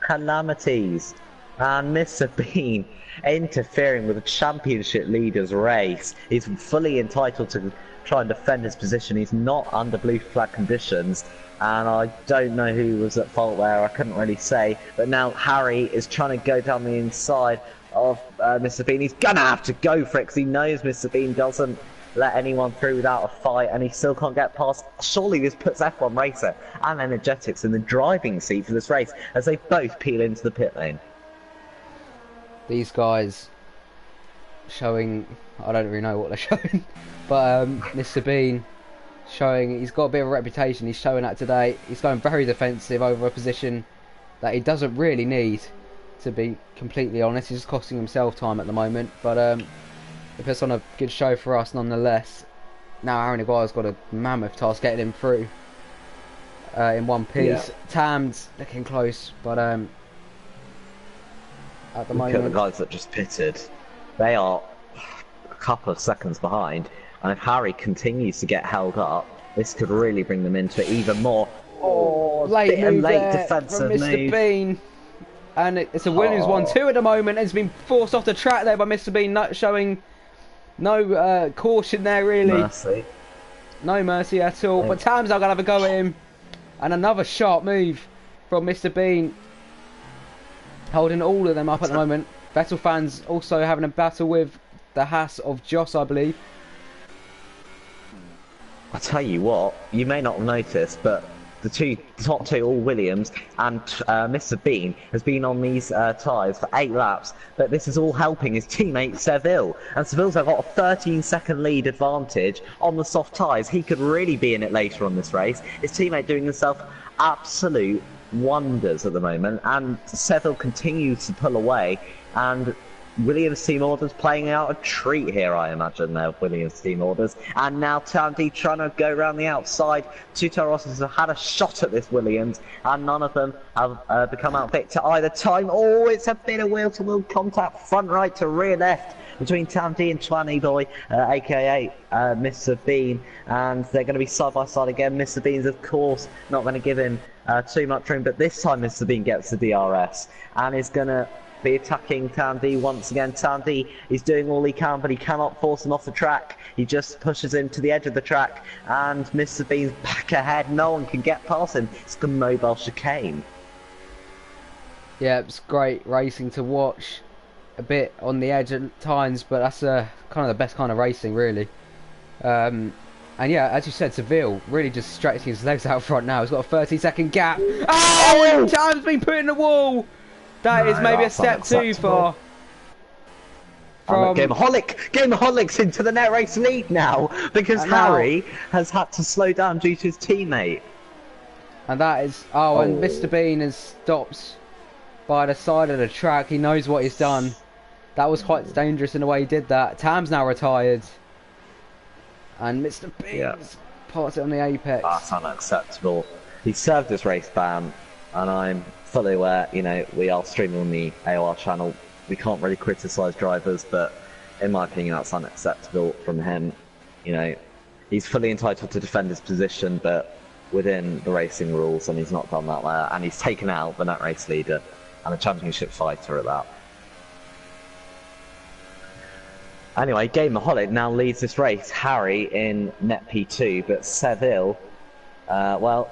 Calamities. And Mr. Bean interfering with the championship leader's race. He's fully entitled to try and defend his position. He's not under blue flag conditions, and I don't know who was at fault there. I couldn't really say. But now Harry is trying to go down the inside of Mr. Bean. He's gonna have to go for it because he knows Mr. Bean doesn't let anyone through without a fight, and he still can't get past. Surely this puts F1 Racer and Energetics in the driving seat for this race as they both peel into the pit lane. These guys showing, I don't really know what they're showing, but Mr. Bean showing he's got a bit of a reputation. He's showing that today. He's going very defensive over a position that he doesn't really need, to be completely honest. He's just costing himself time at the moment, but it puts on a good show for us nonetheless. Now Aaron Aguirre's got a mammoth task getting him through in one piece. Tam's looking close, but at the moment, look at the guys that just pitted. They are a couple of seconds behind, and if Harry continues to get held up, this could really bring them into it even more. Oh, late defensive from Mr. Bean. And it's a Williams 1-2 at the moment. It's been forced off the track there by Mr. Bean, not showing no caution there really. No mercy at all. But Tam's now going to have a go at him. And another sharp move from Mr. Bean, holding all of them up at the moment. Vettel fans also having a battle with the Haas of Joss, I believe. I tell you what, you may not have noticed, but the top two, all Williams, and Mr. Bean has been on these tyres for 8 laps, but this is all helping his teammate Seville. And Seville's got a 13-second lead advantage on the soft tyres. He could really be in it later on this race. His teammate doing himself absolute wonders at the moment, and Seville continues to pull away, and Williams team orders playing out a treat here, I imagine, there, Williams team orders. And now Tandy trying to go around the outside. Two Toro Rossos have had a shot at this Williams, and none of them have become out victor either time. Oh, it's a bit of wheel-to-wheel contact, front right to rear left, between Tandy and Twanny Boy, aka Mr. Bean, and they're going to be side by side again. Mr. Bean's, of course, not going to give him too much room, but this time Mr. Bean gets the DRS and is going to be attacking Tandy once again. Tandy is doing all he can, but he cannot force him off the track. He just pushes him to the edge of the track, and Mr. Bean's back ahead. No one can get past him. It's the mobile chicane. Yeah, it's great racing to watch. A bit on the edge at times, but that's kind of the best kind of racing, really. And yeah, as you said, Seville really just stretching his legs out front now. He's got a 30-second gap. Oh, and time's been put in the wall. That is maybe a step too far. Gameaholics into the net race lead now, because Harry has had to slow down due to his teammate. And that is and Mr. Bean has stopped by the side of the track. He knows what he's done. That was quite dangerous in the way he did that. Tam's now retired, and Mr. Bean's parked it on the apex. That's unacceptable. He served his race ban, and I'm fully aware, you know, we are streaming on the AOR channel. We can't really criticise drivers, but in my opinion, that's unacceptable from him. You know, he's fully entitled to defend his position, but within the racing rules, and he's not done that there. And he's taken out the net race leader and a championship fighter at that. Anyway, Gameaholic now leads this race. Harry in net P2, but Seville, well,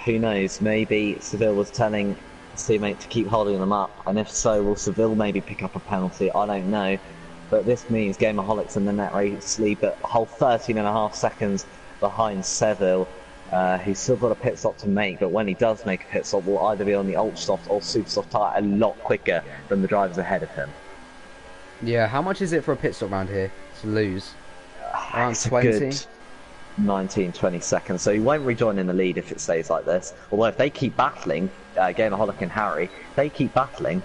who knows? Maybe Seville was telling his teammate to keep holding them up, and if so, will Seville maybe pick up a penalty? I don't know. But this means Gameaholics in the net race lead, but a whole 13.5 seconds behind Seville. He's still got a pit stop to make, but when he does make a pit stop, will either be on the ultra soft or super soft tyre a lot quicker than the drivers ahead of him. Yeah, how much is it for a pit stop around here to lose? Around 20? A good 19-20 seconds, so he won't rejoin in the lead if it stays like this. Although if they keep battling, Gameaholic and Harry, they keep battling,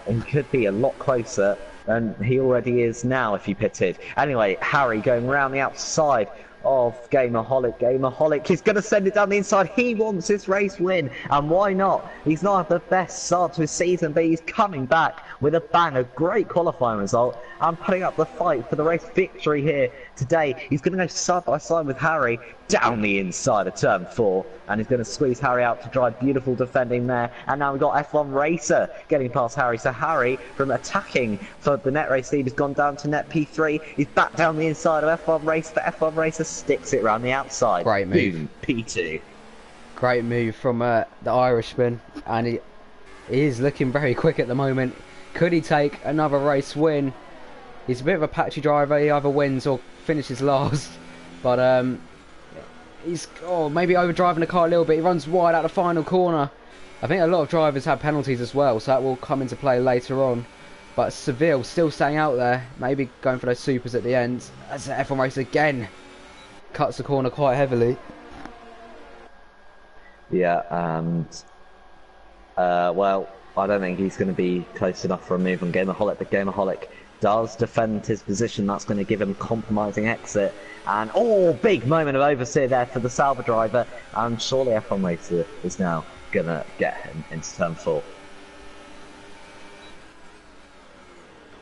he could be a lot closer than he already is now if he pitted. Anyway, Harry going round the outside of Gameaholic. He's going to send it down the inside. He wants this race win, and why not? He's not had the best start to his season, but he's coming back with a bang. A great qualifying result and putting up the fight for the race victory here today. He's going to go side by side with Harry down the inside of turn 4, and he's going to squeeze Harry out to drive. Beautiful defending there, and now we've got F1 Racer getting past Harry. So Harry, from attacking for the net race lead, has gone down to net P3. He's back down the inside of F1 Racer, but F1 Racer sticks it around the outside. Great move. Boom, P2. Great move from the Irishman, and he is looking very quick at the moment. Could he take another race win? He's a bit of a patchy driver. He either wins or finishes last, but he's maybe overdriving the car a little bit. He runs wide out the final corner. I think a lot of drivers have penalties as well, so that will come into play later on. But Seville still staying out there, maybe going for those supers at the end. As the F1 race again cuts the corner quite heavily. Yeah, and well, I don't think he's going to be close enough for a move on Gameaholic, but Gameaholic does defend his position. That's going to give him a compromising exit. And big moment of oversteer there for the Sauber driver, and surely F1 Racer is now going to get him into turn 4.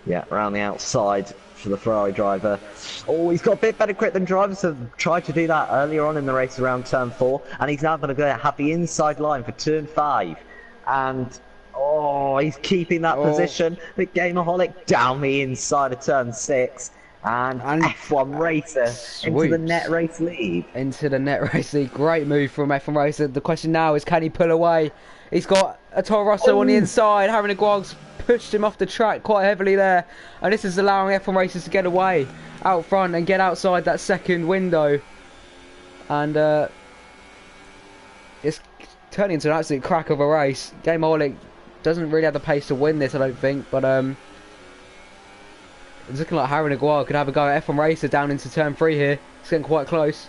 Yeah, around the outside for the Ferrari driver. He's got a bit better grip than drivers have tried to do that earlier on in the race around turn 4, and he's now going to have the inside line for turn 5. And he's keeping that position, but Gameaholic down the inside of turn 6. And F1 Racer into the net race lead. Into the net race lead. Great move from F1 Racer. The question now is, can he pull away? He's got a Toro Rosso on the inside. Harry Naguag's pushed him off the track quite heavily there. And this is allowing F1 Racers to get away out front and get outside that second window. And it's turning into an absolute crack of a race. Gameaholic doesn't really have the pace to win this, I don't think. But it's looking like Harry Naguag could have a go at F1 Racer down into turn 3 here. It's getting quite close.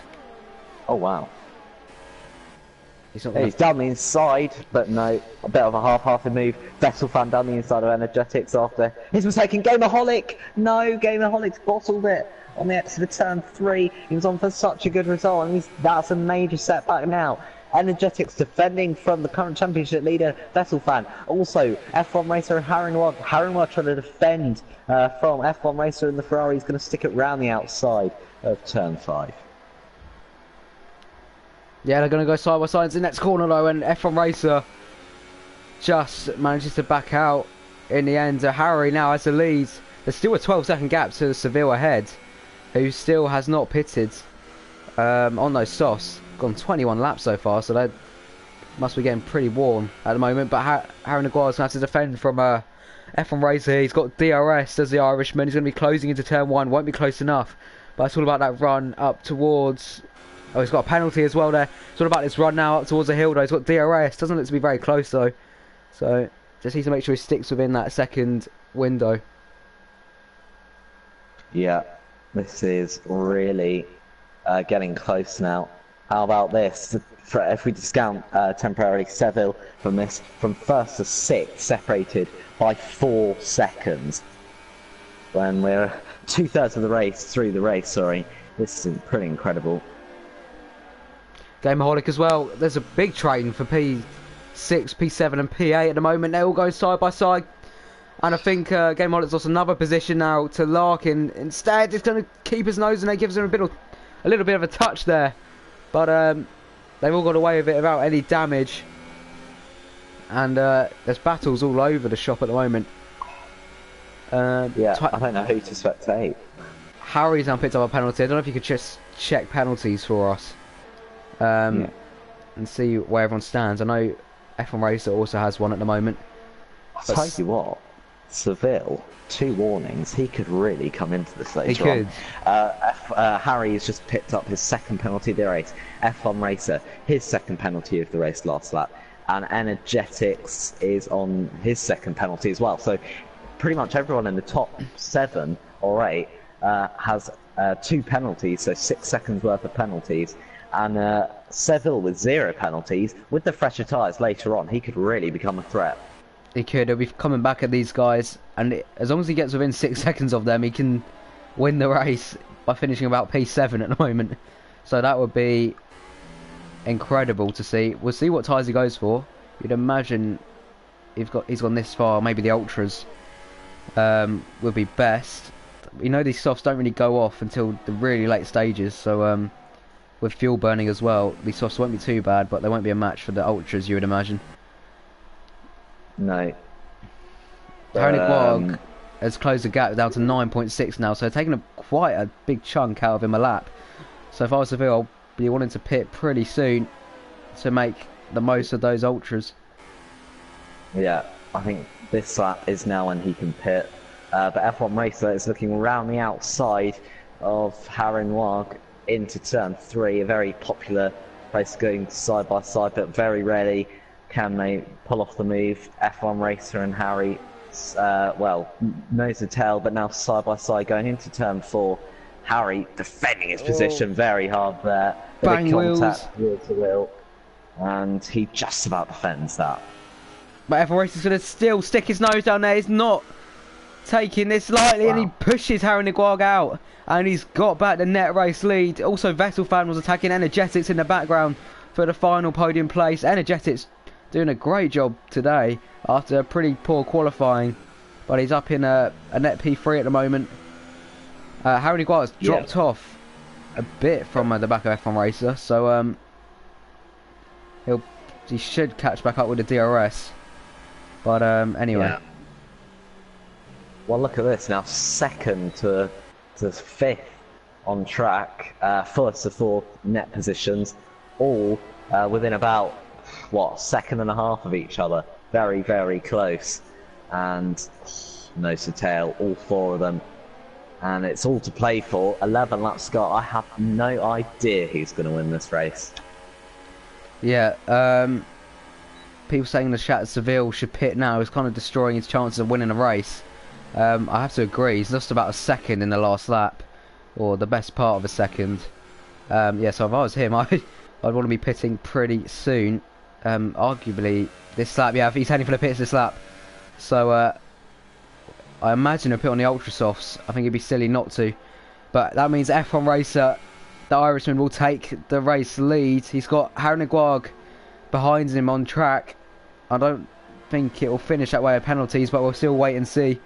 Oh, wow. He's not Yeah, gonna. he's down the inside, but no, a bit of a half-hearted move. Vessel fan down the inside of Energetics after his mistaken Gamerholic. No, Gamerholic's bottled it on the exit of turn 3. He was on for such a good result, and that's a major setback now. Energetics defending from the current championship leader, Vessel fan. Also, F1 Racer Harrenwag. Harrenwag trying to defend from F1 Racer, and the Ferrari is going to stick it round the outside of turn 5. Yeah, they're going to go side by side into the next corner though, and F1 Racer just manages to back out in the end. Harry now has the lead. There's still a 12-second gap to Seville ahead, who still has not pitted on those softs. Gone 21 laps so far, so they must be getting pretty warm at the moment. But Harry Naguar's going to have to defend from F1 Racer. He's got DRS as the Irishman. He's going to be closing into turn 1. Won't be close enough. But it's all about that run up towards... Oh, he's got a penalty as well there. It's all about this run now up towards the hill though. He's got DRS. Doesn't look to be very close though. So just needs to make sure he sticks within that second window. Yeah, this is really getting close now. How about this? If we discount temporarily Seville from this, from 1st to 6th, separated by 4 seconds. When we're 2/3 of the race, through the race, sorry. This is pretty incredible. Gamerholic as well. There's a big train for P6, P7 and P8 at the moment. They're all going side by side. And I think Gameholic's lost another position now to Larkin. Instead, it's going to keep his nose and it gives him a little bit of a touch there. But they've all got away with it without any damage. And there's battles all over the shop at the moment. Yeah, I don't know who to spectate. Harry's now picked up a penalty. I don't know if you could just check penalties for us. And see where everyone stands. I know F1 Racer also has one at the moment. I'll tell you what, Seville, 2 warnings, he could really come into this later He could. on. Harry has just picked up his 2nd penalty of the race. F1 Racer, his 2nd penalty of the race last lap. And Energetics is on his 2nd penalty as well. So pretty much everyone in the top 7 or 8 has 2 penalties, so 6 seconds worth of penalties. And Seville with 0 penalties, with the fresher tyres later on, he could really become a threat. He could. He'll be coming back at these guys, and as long as he gets within 6 seconds of them, he can win the race by finishing about P7 at the moment. So that would be incredible to see. We'll see what tyres he goes for. You'd imagine he's gone this far, maybe the ultras would be best. You know, these softs don't really go off until the really late stages, so with fuel burning as well, these softs won't be too bad, but they won't be a match for the ultras, you would imagine. No. Tony Guag has closed the gap down to 9.6 now, so taking quite a big chunk out of him a lap. So if I was Seville, I'll be wanting to pit pretty soon to make the most of those ultras. Yeah, I think this lap is now when he can pit. But F1 Racer is looking around the outside of Harrenwag into turn 3, a very popular place going side by side, but very rarely can they pull off the move. F1 Racer and Harry, well, nose to tail, but now side by side going into turn 4. Harry defending his position very hard there. Bang contact, wheel to wheel, and he just about defends that. But F1 Racer's going to still stick his nose down there. He's not taking this lightly, and he pushes Harry Naguarg out, and he's got back the net race lead. Also, Vettel fan was attacking Energetics in the background for the final podium place. Energetics doing a great job today after a pretty poor qualifying, but he's up in a net P3 at the moment. Harry Naguarg has dropped off a bit from the back of F1 Racer, so he should catch back up with the DRS. But anyway. Yeah. Well, look at this now, 2nd to 5th on track, 1st to 4th net positions, all within about, what, 1.5 of each other. Very, very close. And nose to tail, all 4 of them. And it's all to play for. 11 laps to go. I have no idea who's going to win this race. Yeah, people saying in the chat Seville should pit now is kind of destroying his chances of winning a race. I have to agree, he's lost about a second in the last lap, or the best part of a second. Yeah, so if I was him, I'd want to be pitting pretty soon. Arguably this lap, yeah, he's heading for the pits this lap. So I imagine a pit on the ultra softs. I think it'd be silly not to. But that means F1 racer, the Irishman, will take the race lead. He's got Harry Guag behind him on track. I don't think it will finish that way of penalties, but we'll still wait and see.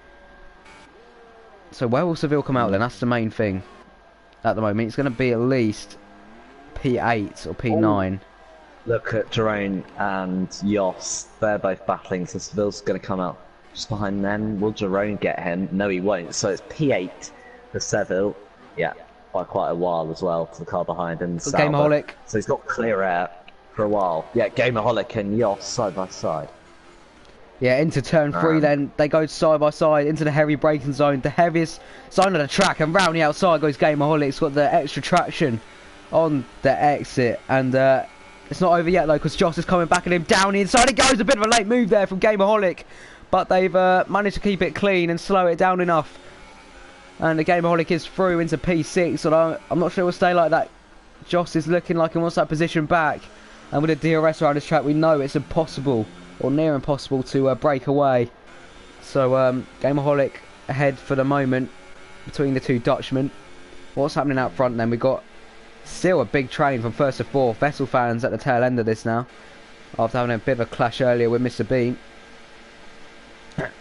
So where will Seville come out then? That's the main thing at the moment. It's going to be at least P8 or P9. Look at Jerome and Jos. They're both battling, so Seville's going to come out just behind them. Will Jerome get him? No, he won't. So it's P8 for Seville. Yeah, by quite a while as well to the car behind him. Gameaholic. So he's got clear air for a while. Yeah, Gameaholic and Jos side by side. Yeah, into turn 3 then. They go side by side into the heavy braking zone. The heaviest zone of the track. And round the outside goes Gameaholic. It's got the extra traction on the exit. And it's not over yet though, because Joss is coming back at him. Down the inside it goes. A bit of a late move there from Gameaholic. But they've managed to keep it clean and slow it down enough. And the Gameaholic is through into P6. Although I'm not sure it will stay like that. Joss is looking like he wants that position back. And with a DRS around this track, we know it's impossible, or near impossible, to break away. So Gameaholic ahead for the moment between the two Dutchmen. What's happening out front then? We've got still a big train from first to fourth. Vettel fans at the tail end of this now, after having a bit of a clash earlier with Mr. Bean.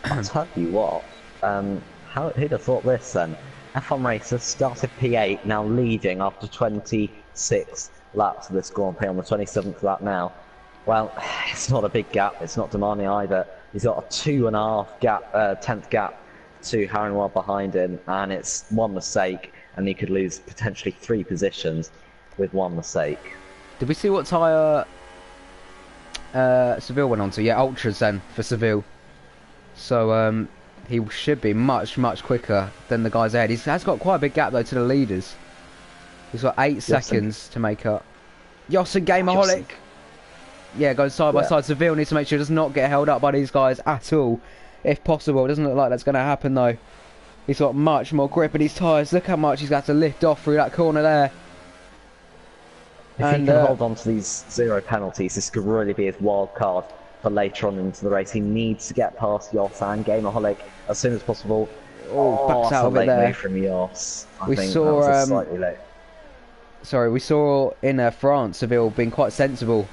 I'll tell you what, who'd have thought this then? F1 racer started P8, now leading after 26 laps of this Grand Prix on the 27th lap now. Well, it's not a big gap, it's not demanding either. He's got a 2.5 gap, tenth gap to Harry behind him, and it's one mistake, and he could lose potentially 3 positions with one mistake. Did we see what tyre Seville went on to? Yeah, Ultras then for Seville. So he should be much quicker than the guys ahead. He has got quite a big gap though to the leaders. He's got 8 seconds to make up. Jos and Gameaholic. Yeah, going side by side. Seville needs to make sure he does not get held up by these guys at all, if possible. It doesn't look like that's going to happen though. He's got much more grip in his tyres. Look how much he's got to lift off through that corner there. If he can hold on to these 0 penalties, this could really be his wild card for later on into the race. He needs to get past Jos and Gameaholic as soon as possible. Backs out of it there. From Jos. We saw slightly late. Sorry, we saw in France Seville being quite sensible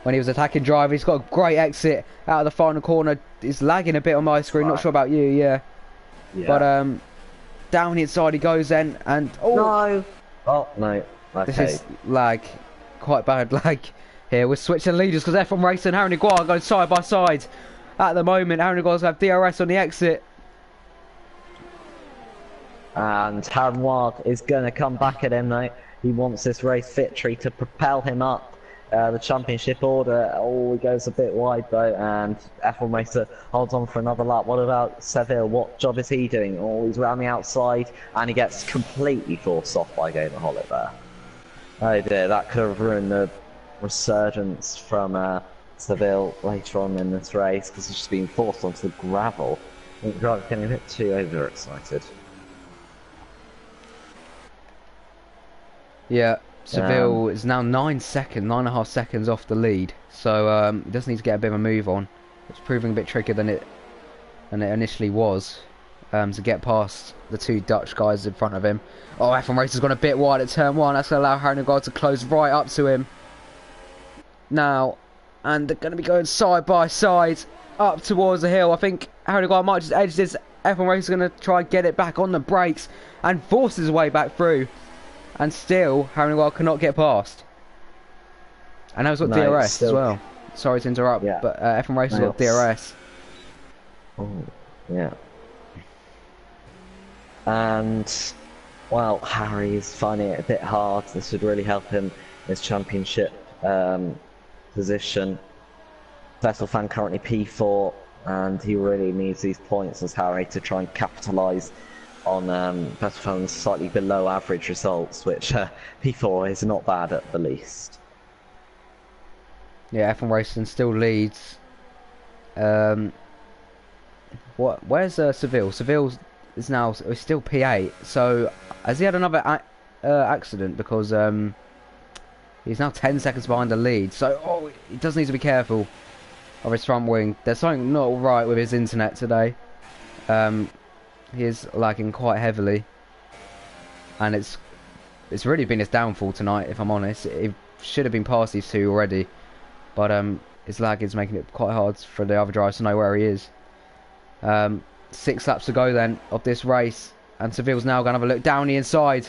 when he was attacking driver. He's got a great exit out of the final corner. He's lagging a bit on my screen. Not sure about you, yeah. But down the inside he goes then, and no. Oh no. Okay. This is lag, quite bad lag here. We're switching leaders because F1 Racer and Harry Guar going side by side at the moment. Harry Guar's have DRS on the exit. And Harnois is going to come back at him now. He wants this race victory to propel him up the championship order. Oh, he goes a bit wide though, and F1 Racer holds on for another lap. What about Seville? What job is he doing? Oh, he's around the outside, and he gets completely forced off by Gameaholic there. Oh dear, that could have ruined the resurgence from Seville later on in this race, because he's just been forced onto the gravel. I think the driver's getting a bit too overexcited. Yeah, Seville is now 9.5 seconds off the lead, so he does need to get a bit of a move on. It's proving a bit trickier than it initially was, to get past the 2 Dutch guys in front of him. Oh, F1 Racer's gone a bit wide at turn 1. That's going to allow Harry to close right up to him now, and they're going to be going side by side up towards the hill. I think Harry might just edge this. F1 Racer's going to try and get it back on the brakes and force his way back through. And still, Harry cannot get past. And now he's got DRS as well. Sorry to interrupt, but F1 Racer's got DRS. Oh, yeah. And, well, Harry is finding it a bit hard. This would really help him in his championship position. Vettel fan currently P4, and he really needs these points as Harry to try and capitalise on Vettel fan's slightly below average results, which P4 is not bad at the least. Yeah, F1 Racing still leads. Where's Seville? Seville is still P8. So has he had another accident? Because He's now 10 seconds behind the lead, so he does need to be careful of his front wing. There's something not right with his internet today. He is lagging quite heavily, and it's really been his downfall tonight, if I'm honest. It should have been past these two already, but his lag is making it quite hard for the other drivers to know where he is. 6 laps to go then of this race, and Seville's now going to have a look down the inside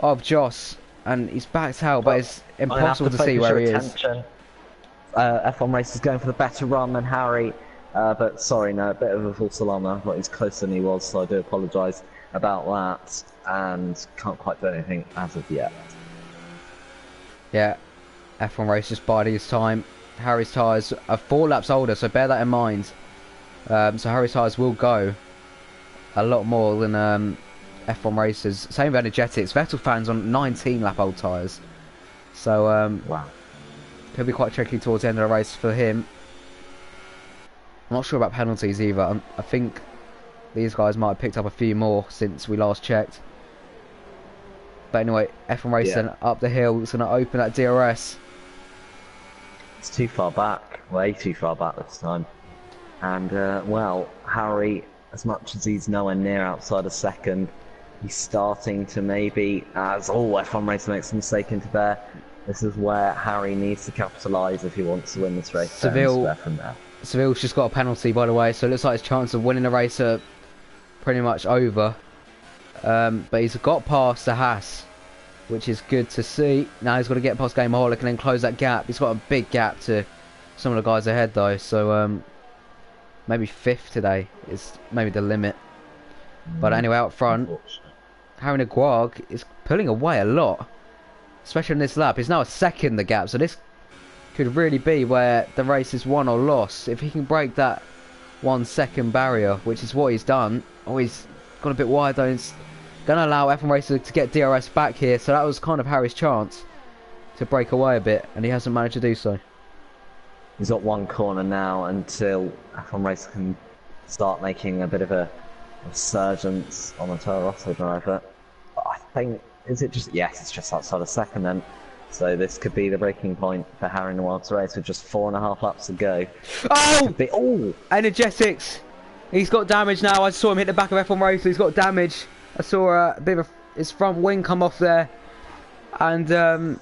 of Joss, and he's backed out, but it's impossible to see where he is. F1 race is going for the better run than Harry, but sorry, no, a bit of a false alarm there. I thought he was closer than he was, so I do apologise about that, and can't quite do anything as of yet. Yeah, F1 race just biding his time. Harry's tyres are 4 laps older, so bear that in mind. So Harry's tyres will go a lot more than F1 racers. Same with energetics. Vettel fans on 19 lap old tyres. So Wow. could be quite tricky towards the end of the race for him. I'm not sure about penalties either. I think these guys might have picked up a few more since we last checked. But anyway, F1 racing up the hill. It's going to open at DRS. It's too far back, way too far back this time. And, well, Harry, as much as he's nowhere near outside a second, he's starting to maybe, as F1 Racer makes a mistake into there, this is where Harry needs to capitalise if he wants to win this race. Seville's just got a penalty, by the way, so it looks like his chance of winning the race are pretty much over. But he's got past the Haas, which is good to see. Now he's got to get past Gameaholic and then close that gap. He's got a big gap to some of the guys ahead though, so maybe 5th today is maybe the limit. But anyway, out front, Harry Naguag is pulling away a lot, especially in this lap. He's now a second the gap, so this could really be where the race is won or lost. If he can break that 1 second barrier, which is what he's done. He's gone a bit wide though. It's going to allow F1 Racer to get DRS back here, so that was kind of Harry's chance to break away a bit, and he hasn't managed to do so. He's got 1 corner now until F1 Racer can start making a bit of a resurgence on the Toro Rosso driver. But I think, is it just, yes, it's just outside a second then. So this could be the breaking point for Harry Naguag's race with just 4.5 laps to go. Oh! Energetics! He's got damage now. I saw him hit the back of F1 Racer. He's got damage. I saw a bit of his front wing come off there. And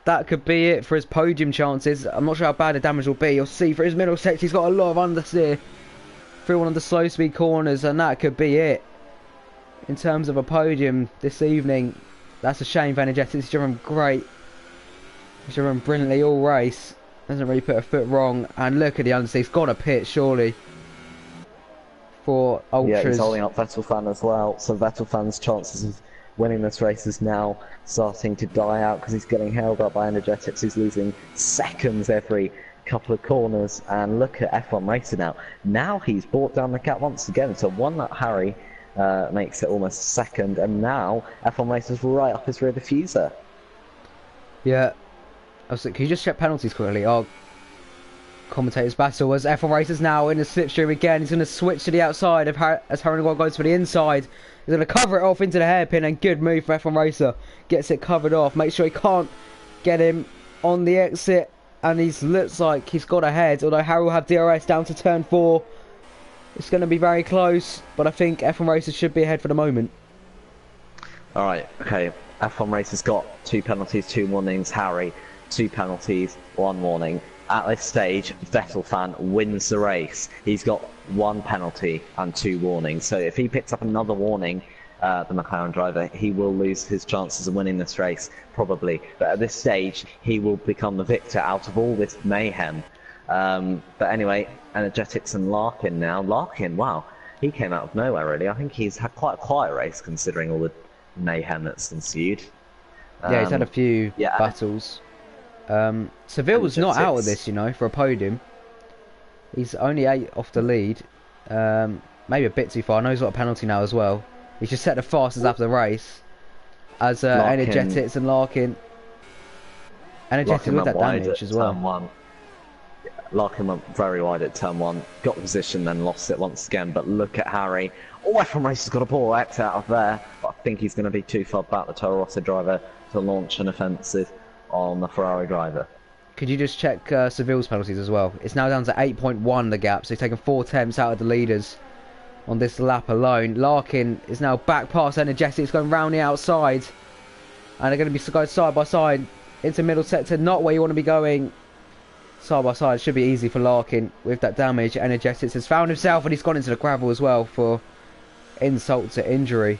that could be it for his podium chances. I'm not sure how bad the damage will be. You'll see for his middle section, he's got a lot of understeer through one of the slow speed corners, and that could be it in terms of a podium this evening. That's a shame for Energetics. He's driven great. He's driven brilliantly all race. Doesn't really put a foot wrong. And look at the understeer. He's got to pit surely for Ultras. Yeah, he's holding up Vettel fan as well. So Vettel fan's chances of winning this race is now starting to die out because he's getting held up by Energetics. He's losing seconds every couple of corners. And look at F1 Racer now. Now he's brought down the gap once again. So 1 lap Harry makes it almost second, and now F1 Racer's right up his rear diffuser. Yeah. I was like, can you just check penalties quickly? Oh, commentator's battle as F1 Racer's now in the slipstream again. He's going to switch to the outside of as Harry Naguag goes for the inside. He's going to cover it off into the hairpin, and good move for F1 Racer. Gets it covered off. Make sure he can't get him on the exit, and he looks like he's got ahead, although Harry will have DRS down to turn 4. It's going to be very close, but I think F1 Racer should be ahead for the moment. Alright, okay. F1 Racer's got 2 penalties, 2 warnings. Harry, 2 penalties, 1 warning. At this stage, Vettel fan wins the race. He's got 1 penalty and 2 warnings. So if he picks up another warning, the McLaren driver, he will lose his chances of winning this race, probably. But at this stage, he will become the victor out of all this mayhem. But anyway, Energetics and Larkin now. Larkin, wow, he came out of nowhere really. I think he's had quite a quiet race considering all the mayhem that's ensued. Yeah, he's had a few battles. Seville's not out of this, you know, for a podium. He's only 8 off the lead. Maybe a bit too far. I know he's got a penalty now as well. He's just set the fastest lap of the race. As Energetics and Larkin. Energetics with that damage as well. Larkin went very wide at turn 1, got position, then lost it once again. But look at Harry. F1 Racer's got a ball exit out of there. But I think he's going to be too far back, the Toro Rosso driver, to launch an offensive on the Ferrari driver. Could you just check Seville's penalties as well? It's now down to 8.1 the gap, so he's taken 4 attempts out of the leaders on this lap alone. Larkin is now back past Energetics, going round the outside, and they're going to be going side by side into middle sector, not where you want to be going. Side by side should be easy for Larkin with that damage. Energetics has found himself, and he's gone into the gravel as well for insult to injury.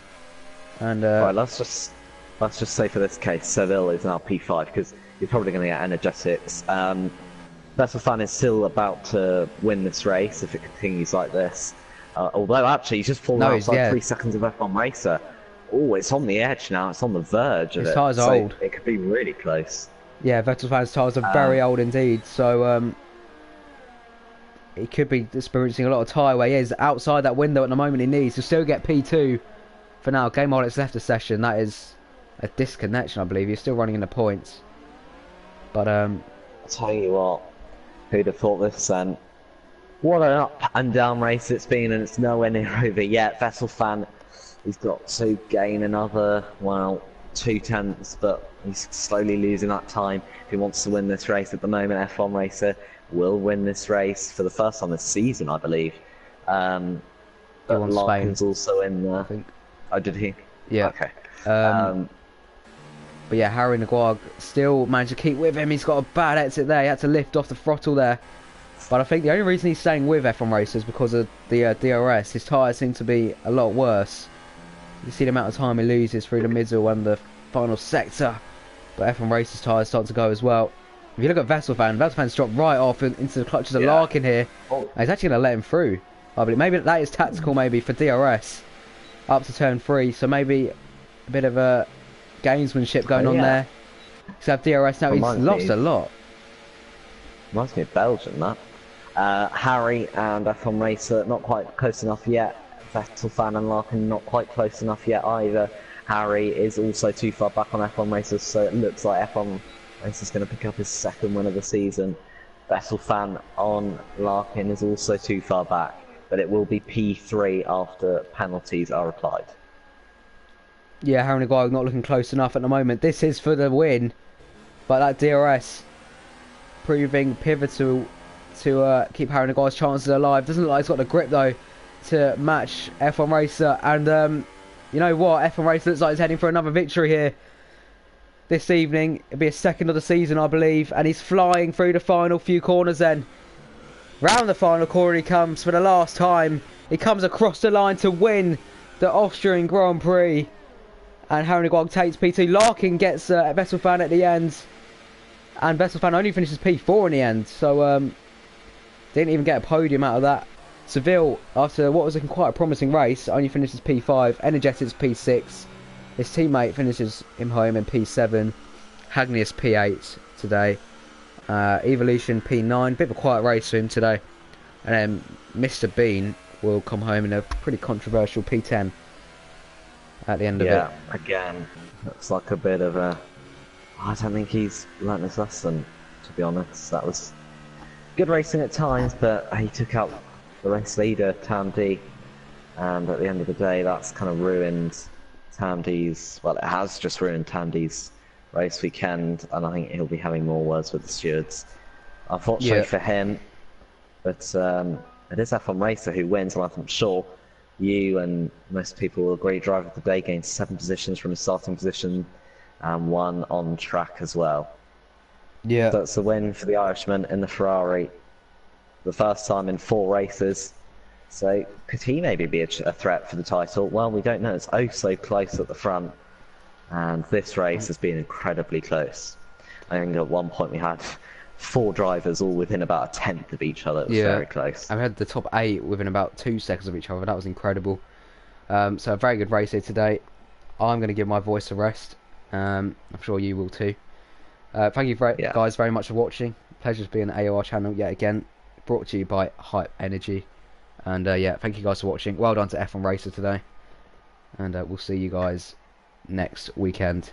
And right, let's just say for this case, Seville is now P5 because you're probably going to get Energetics. Verstappen is still about to win this race if it continues like this. Although actually he's just fallen outside 3 seconds of F1 Racer. Oh, it's on the edge now. It's on the verge of it. His tyres are old. It could be really close. Yeah, Verstappen's tyres are very old indeed. So he could be experiencing a lot of tyre wear. He is outside that window at the moment. He needs to still get P2 for now. Game on, it's left a session. That is a disconnection, I believe. He's still running in the points. But I'll tell you what, who'd have thought this then? What an up and down race it's been, and it's nowhere near over yet. Verstappen, he's got to gain another, well, 2 tenths, but he's slowly losing that time if he wants to win this race. At the moment, F1 Racer will win this race for the first time this season, I believe. But Larkin's also in there. I think. Oh, did he? Yeah. Okay. But yeah, Harry Naguag still managed to keep with him. He's got a bad exit there. He had to lift off the throttle there. But I think the only reason he's staying with F1 Racer is because of the DRS. His tyres seem to be a lot worse. You see the amount of time he loses through the middle and the final sector. But F1 Racer's tyres start to go as well. If you look at Verstappen's dropped right off into the clutches of Larkin here. And he's actually going to let him through. I believe maybe that is tactical, maybe for DRS up to turn 3. So maybe a bit of a gamesmanship going on there. He's had DRS now. He's lost a lot. Reminds me of Belgium, that. Harry and F1 Racer not quite close enough yet. Verstappen and Larkin not quite close enough yet either. Harry is also too far back on F1 Racer, so it looks like F1 Racer's going to pick up his 2nd win of the season. Verstappen on Larkin is also too far back, but it will be P3 after penalties are applied. Yeah, Harry Naguag not looking close enough at the moment. This is for the win, but that DRS proving pivotal to keep Harry Naguag's chances alive. Doesn't look like he's got the grip though to match F1 Racer, and you know what, F1 Racer looks like he's heading for another victory here this evening. It'll be a 2nd of the season, I believe, and he's flying through the final few corners then. Round the final corner he comes for the last time. He comes across the line to win the Austrian Grand Prix, and Harry Naguag takes P2. Larkin gets Verstappen at the end, and Verstappen only finishes P4 in the end, so didn't even get a podium out of that. Seville, after what was looking quite a promising race, only finishes P5. Energetics P6. His teammate finishes him home in P7. Hagnius P8 today. Evolution P9. Bit of a quiet race for him today. And then Mr. Bean will come home in a pretty controversial P10 at the end of it. Yeah, again, looks like a bit of a... I don't think he's learnt his lesson, to be honest. That was good racing at times, but he took out the race leader, Tam D, and at the end of the day that's kind of ruined Tam D's, well, it has just ruined Tam D's race weekend, and I think he'll be having more words with the stewards, unfortunately for him. But it is F1 Racer who wins, and I'm sure you and most people will agree driver of the day gained 7 positions from his starting position and 1 on track as well. Yeah, that's a win for the Irishman in the Ferrari, the first time in 4 races. So could he maybe be a threat for the title? Well, we don't know. It's oh so close at the front, and this race has been incredibly close. I think at one point we had 4 drivers all within about a tenth of each other. It was very close. I've had the top 8 within about 2 seconds of each other. That was incredible. So a very good race here today. I'm going to give my voice a rest. I'm sure you will too. Thank you guys very much for watching. Pleasure to be on the AOR channel yet again. Brought to you by Hype Energy. And yeah, thank you guys for watching. Well done to F1 Racer today. And we'll see you guys next weekend.